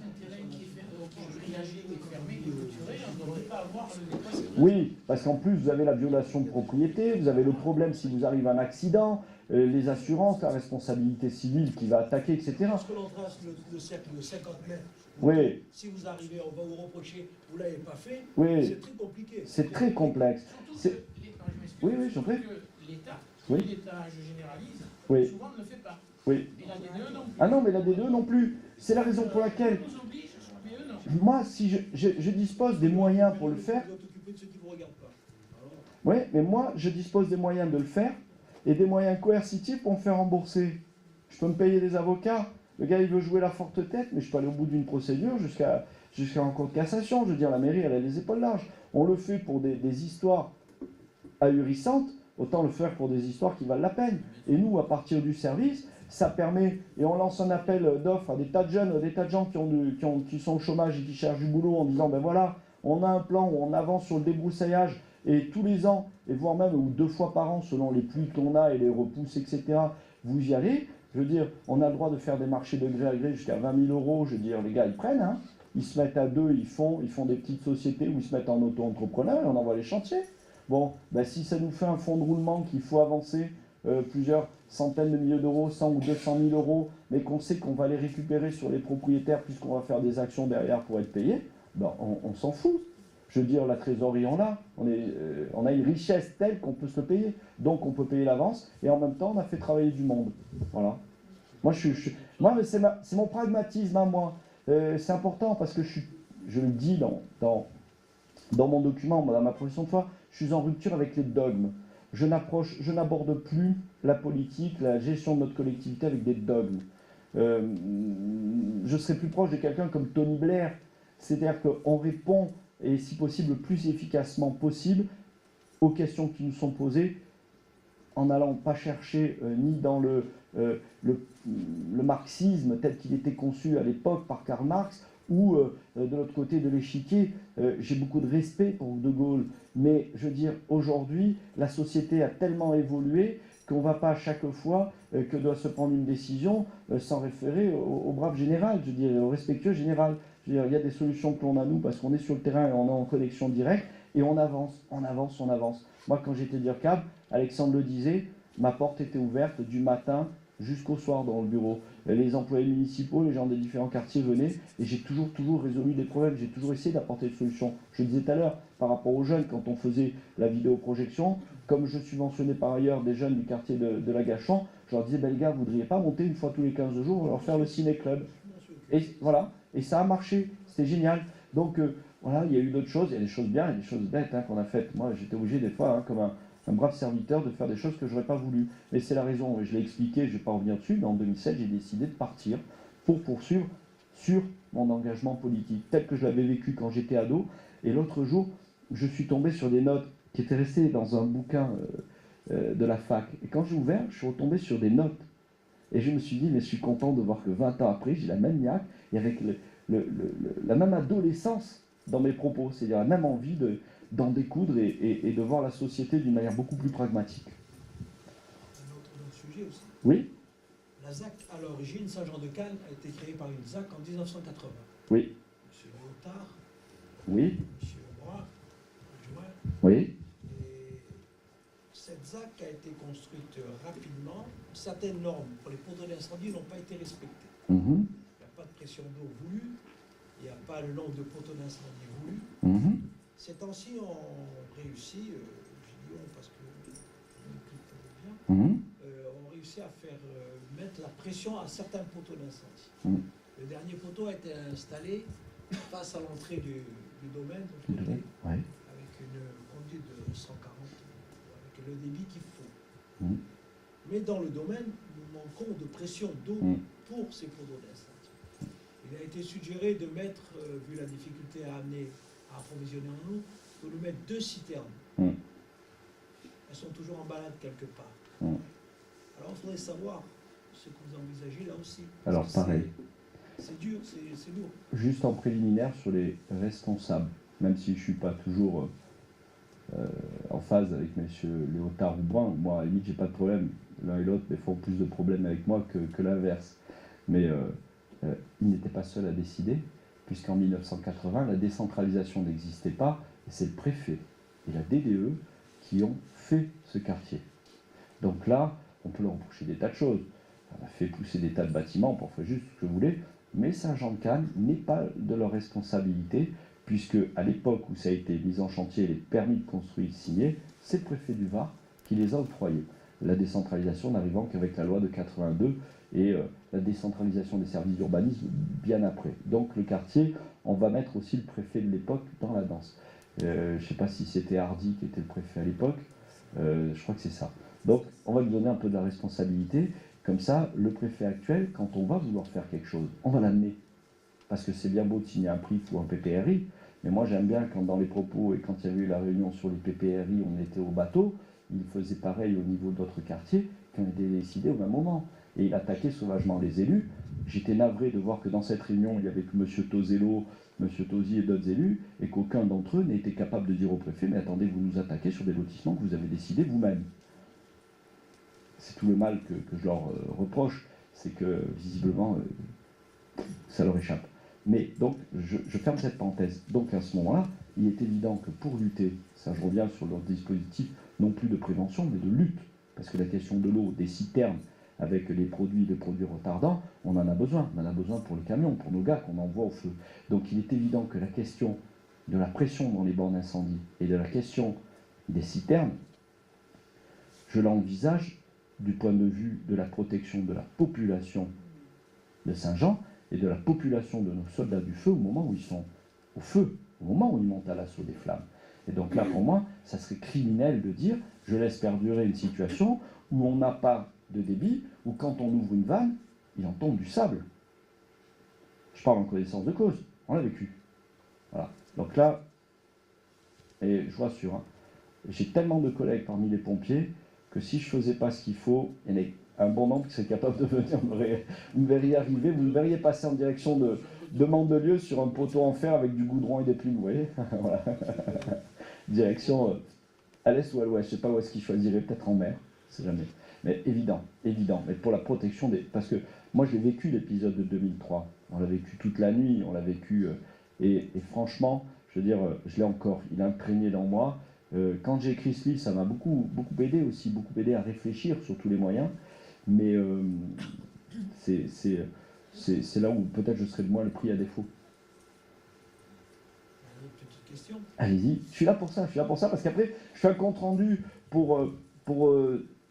Oui, parce qu'en plus, vous avez la violation de propriété, vous avez le problème si vous arrive un accident, les assurances, la responsabilité civile qui va attaquer, etc. Parce que l'on trace le cercle de 50 mètres. Oui. Si vous arrivez, on va vous reprocher, vous ne l'avez pas fait, Oui. c'est très compliqué. C'est très complexe. Oui, j'en prie. L'État, oui. L'État, je généralise, oui. souvent ne le fait pas. Oui. Et la DDE non plus. Ah non, mais la DDE non plus. C'est la raison pour laquelle... Moi, si je dispose des moyens pour le faire... Oui, mais moi, je dispose des moyens de le faire et des moyens coercitifs pour me faire rembourser. Je peux me payer des avocats. Le gars, il veut jouer la forte tête, mais je peux aller au bout d'une procédure jusqu'à un cours de cassation. Je veux dire, la mairie, elle a les épaules larges. On le fait pour des histoires ahurissantes, autant le faire pour des histoires qui valent la peine. Et nous, à partir du service, ça permet, et on lance un appel d'offres à des tas de jeunes, des tas de gens qui sont au chômage et qui cherchent du boulot en disant, ben voilà, on a un plan où on avance sur le débroussaillage, et tous les ans, et voire même ou 2 fois par an, selon les pluies qu'on a et les repousses, etc., vous y allez. Je veux dire, on a le droit de faire des marchés de gré à gré jusqu'à 20 000 euros. Je veux dire, les gars, ils prennent, hein. Ils se mettent à deux, ils font des petites sociétés où ils se mettent en auto-entrepreneur et on envoie les chantiers. Bon, ben, si ça nous fait un fonds de roulement qu'il faut avancer plusieurs centaines de milliers d'euros, 100 ou 200 000 euros, mais qu'on sait qu'on va les récupérer sur les propriétaires puisqu'on va faire des actions derrière pour être payé, ben, on s'en fout. Je veux dire, la trésorerie, on l'a. On a une richesse telle qu'on peut se le payer. Donc, on peut payer l'avance. Et en même temps, on a fait travailler du monde. Voilà. Moi, c'est mon pragmatisme à moi. C'est important parce que je le dis dans mon document, dans ma profession de foi, je suis en rupture avec les dogmes. Je n'aborde plus la politique, la gestion de notre collectivité avec des dogmes. Je serais plus proche de quelqu'un comme Tony Blair. C'est-à-dire qu'on répond, et si possible, le plus efficacement possible, aux questions qui nous sont posées, en n'allant pas chercher ni dans le marxisme tel qu'il était conçu à l'époque par Karl Marx, ou de l'autre côté de l'échiquier. J'ai beaucoup de respect pour De Gaulle, mais je veux dire, aujourd'hui, la société a tellement évolué qu'on ne va pas à chaque fois que doit se prendre une décision sans référer au brave général, je veux dire, au respectueux général. Je veux dire, il y a des solutions que l'on a nous, parce qu'on est sur le terrain et on est en connexion directe, et on avance. Moi, quand j'étais DIRCAB, Alexandre le disait, ma porte était ouverte du matin jusqu'au soir dans le bureau. Les employés municipaux, les gens des différents quartiers venaient, et j'ai toujours résolu des problèmes, j'ai toujours essayé d'apporter des solutions. Je le disais tout à l'heure, par rapport aux jeunes, quand on faisait la vidéoprojection, comme je subventionnais par ailleurs des jeunes du quartier de la Gachon, je leur disais, ben, les gars, vous ne voudriez pas monter une fois tous les 15 jours, leur faire le ciné-club. Et voilà, et ça a marché, c'était génial. Donc voilà, il y a eu d'autres choses, il y a des choses bien et des choses bêtes qu'on a faites. Moi, j'étais obligé des fois, comme un brave serviteur, de faire des choses que je n'aurais pas voulu. Mais c'est la raison, je l'ai expliqué, je ne vais pas revenir dessus, mais en 2007, j'ai décidé de partir pour poursuivre sur mon engagement politique, tel que je l'avais vécu quand j'étais ado. Et l'autre jour, je suis tombé sur des notes qui étaient restées dans un bouquin de la fac. Et quand j'ai ouvert, je suis retombé sur des notes. Et je me suis dit, mais je suis content de voir que 20 ans après, j'ai la même niaque, et avec la même adolescence dans mes propos, c'est-à-dire la même envie d'en découdre et de voir la société d'une manière beaucoup plus pragmatique. Un autre sujet aussi. Oui. La ZAC, à l'origine, Saint-Jean-de-Cannes a été créée par une ZAC en 1980. Oui. Monsieur Léotard, Oui. Monsieur Leroy, adjoint. Oui. Et cette ZAC a été construite rapidement. Certaines normes pour les poteaux d'incendie n'ont pas été respectées. Il n'y a pas de pression d'eau voulue, il n'y a pas le nombre de poteaux d'incendie voulus. Ces temps-ci ont réussi, je dis on parce que bien, ont réussi à faire mettre la pression à certains poteaux d'incendie. Le dernier poteau a été installé face à l'entrée du domaine, avec une conduite de 140, avec le débit qu'il faut. Mais dans le domaine, nous manquons de pression d'eau pour ces poteaux d'incendie. Il a été suggéré de mettre, vu la difficulté à amener à approvisionner en eau, de nous mettre 2 citernes. Elles sont toujours en balade quelque part. Alors il faudrait savoir ce que vous envisagez là aussi. Alors pareil. C'est dur, c'est lourd. Juste en préliminaire sur les responsables, même si je ne suis pas toujours en phase avec M. Léotard ou Brun, moi à la limite j'ai pas de problème, l'un et l'autre mais font plus de problèmes avec moi que l'inverse. Mais il n'était pas seul à décider, puisqu'en 1980 la décentralisation n'existait pas, et c'est le préfet et la DDE qui ont fait ce quartier. Donc là, on peut leur reprocher des tas de choses. On a fait pousser des tas de bâtiments pour faire juste ce que vous voulez, mais Saint-Jean-de-Cannes n'est pas de leur responsabilité, puisque à l'époque où ça a été mis en chantier, les permis de construire signés, c'est le préfet du Var qui les a octroyés. La décentralisation n'arrivant qu'avec la loi de 82 et la décentralisation des services d'urbanisme bien après. Donc le quartier, on va mettre aussi le préfet de l'époque dans la danse. Je ne sais pas si c'était Hardy qui était le préfet à l'époque, je crois que c'est ça. Donc on va lui donner un peu de la responsabilité, comme ça le préfet actuel, quand on va vouloir faire quelque chose, on va l'amener. Parce que c'est bien beau de signer un PRIF ou un PPRI, mais moi j'aime bien quand dans les propos et quand il y avait eu la réunion sur les PPRI, on était au bateau, il faisait pareil au niveau d'autres quartiers qui ont été décidés au même moment. Et il attaquait sauvagement les élus. J'étais navré de voir que dans cette réunion, il n'y avait que M. Tozello, M. Tosi et d'autres élus, et qu'aucun d'entre eux n'était capable de dire au préfet, mais attendez, vous nous attaquez sur des lotissements que vous avez décidés vous-même. C'est tout le mal que je leur reproche, c'est que visiblement, ça leur échappe. Mais donc, je ferme cette parenthèse. Donc à ce moment-là, il est évident que pour lutter, ça je reviens sur leur dispositif, non plus de prévention, mais de lutte, parce que la question de l'eau, des citernes, avec les produits retardants, on en a besoin. On en a besoin pour les camions, pour nos gars qu'on envoie au feu. Donc il est évident que la question de la pression dans les bornes d'incendie et de la question des citernes, je l'envisage du point de vue de la protection de la population de Saint-Jean et de la population de nos soldats du feu au moment où ils sont au feu, au moment où ils montent à l'assaut des flammes. Et donc là, pour moi, ça serait criminel de dire je laisse perdurer une situation où on n'a pas de débit, où quand on ouvre une vanne, il en tombe du sable. Je parle en connaissance de cause, on l'a vécu. Voilà. Donc là, et je vous rassure, hein, j'ai tellement de collègues parmi les pompiers que si je ne faisais pas ce qu'il faut, il y en a un bon nombre qui serait capable de venir, vous me verriez arriver, vous me verriez passer en direction de Mandelieu sur un poteau en fer avec du goudron et des plumes, vous voyez. Voilà. Direction à l'est ou à l'ouest, je ne sais pas où est-ce qu'il choisirait, peut-être en mer, je ne sais jamais. Mais évident, mais pour la protection des... Parce que moi j'ai vécu l'épisode de 2003, on l'a vécu toute la nuit, on l'a vécu, et franchement, je veux dire, je l'ai encore, il est imprégné dans moi. Quand j'ai écrit ce livre, ça m'a beaucoup aidé aussi, beaucoup aidé à réfléchir sur tous les moyens, mais c'est là où peut-être je serai de moi le pris à défaut. Une petite question. Allez-y, je suis là pour ça, parce qu'après, je fais un compte rendu pour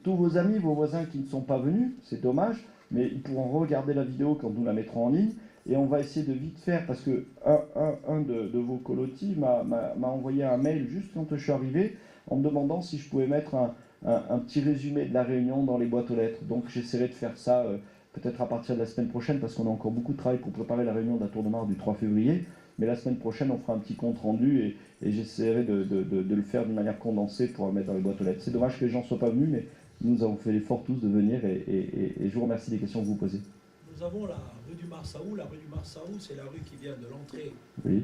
tous vos amis, vos voisins qui ne sont pas venus, c'est dommage, mais ils pourront regarder la vidéo quand nous la mettrons en ligne, et on va essayer de vite faire, parce que un de vos colotis m'a envoyé un mail juste quand je suis arrivé, en me demandant si je pouvais mettre un petit résumé de la réunion dans les boîtes aux lettres. Donc j'essaierai de faire ça peut-être à partir de la semaine prochaine, parce qu'on a encore beaucoup de travail pour préparer la réunion d'un tour de marre du 3 février. Mais la semaine prochaine, on fera un petit compte rendu et j'essaierai de le faire d'une manière condensée pour le mettre dans les boîtes aux lettres. C'est dommage que les gens ne soient pas venus, mais nous avons fait l'effort tous de venir et je vous remercie des questions que vous posez. Nous avons la rue du Marsaou. La rue du Marsaou, c'est la rue qui vient de l'entrée Oui,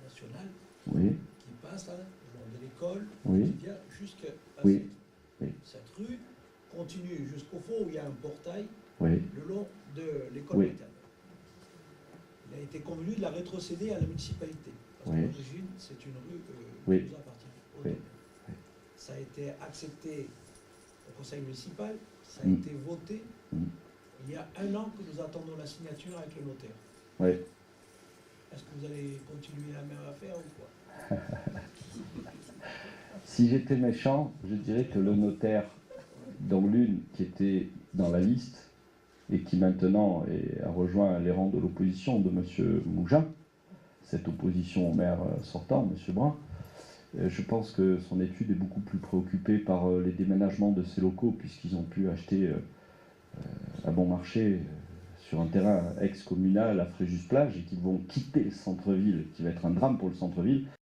nationale, oui, qui passe là, le long de l'école, oui, qui vient jusqu'à oui, oui. cette rue, continue jusqu'au fond où il y a un portail oui, le long de l'école Oui. maternelle. Il a été convenu de la rétrocéder à la municipalité. Parce Oui. qu'à l'origine, c'est une rue Oui. qui nous appartient. au Oui. domaine. Ça a été accepté au conseil municipal, ça a Mm. été voté. Mm. Il y a 1 an que nous attendons la signature avec le notaire. oui. Est-ce que vous allez continuer la même affaire ou quoi? Si j'étais méchant, je dirais que le notaire, dans l'une qui était dans la liste et qui maintenant a rejoint les rangs de l'opposition de M. Mougin, cette opposition au maire sortant, M. Brun, je pense que son étude est beaucoup plus préoccupée par les déménagements de ces locaux, puisqu'ils ont pu acheter à bon marché sur un terrain ex-communal à Fréjus-Plage et qu'ils vont quitter le centre-ville, qui va être un drame pour le centre-ville.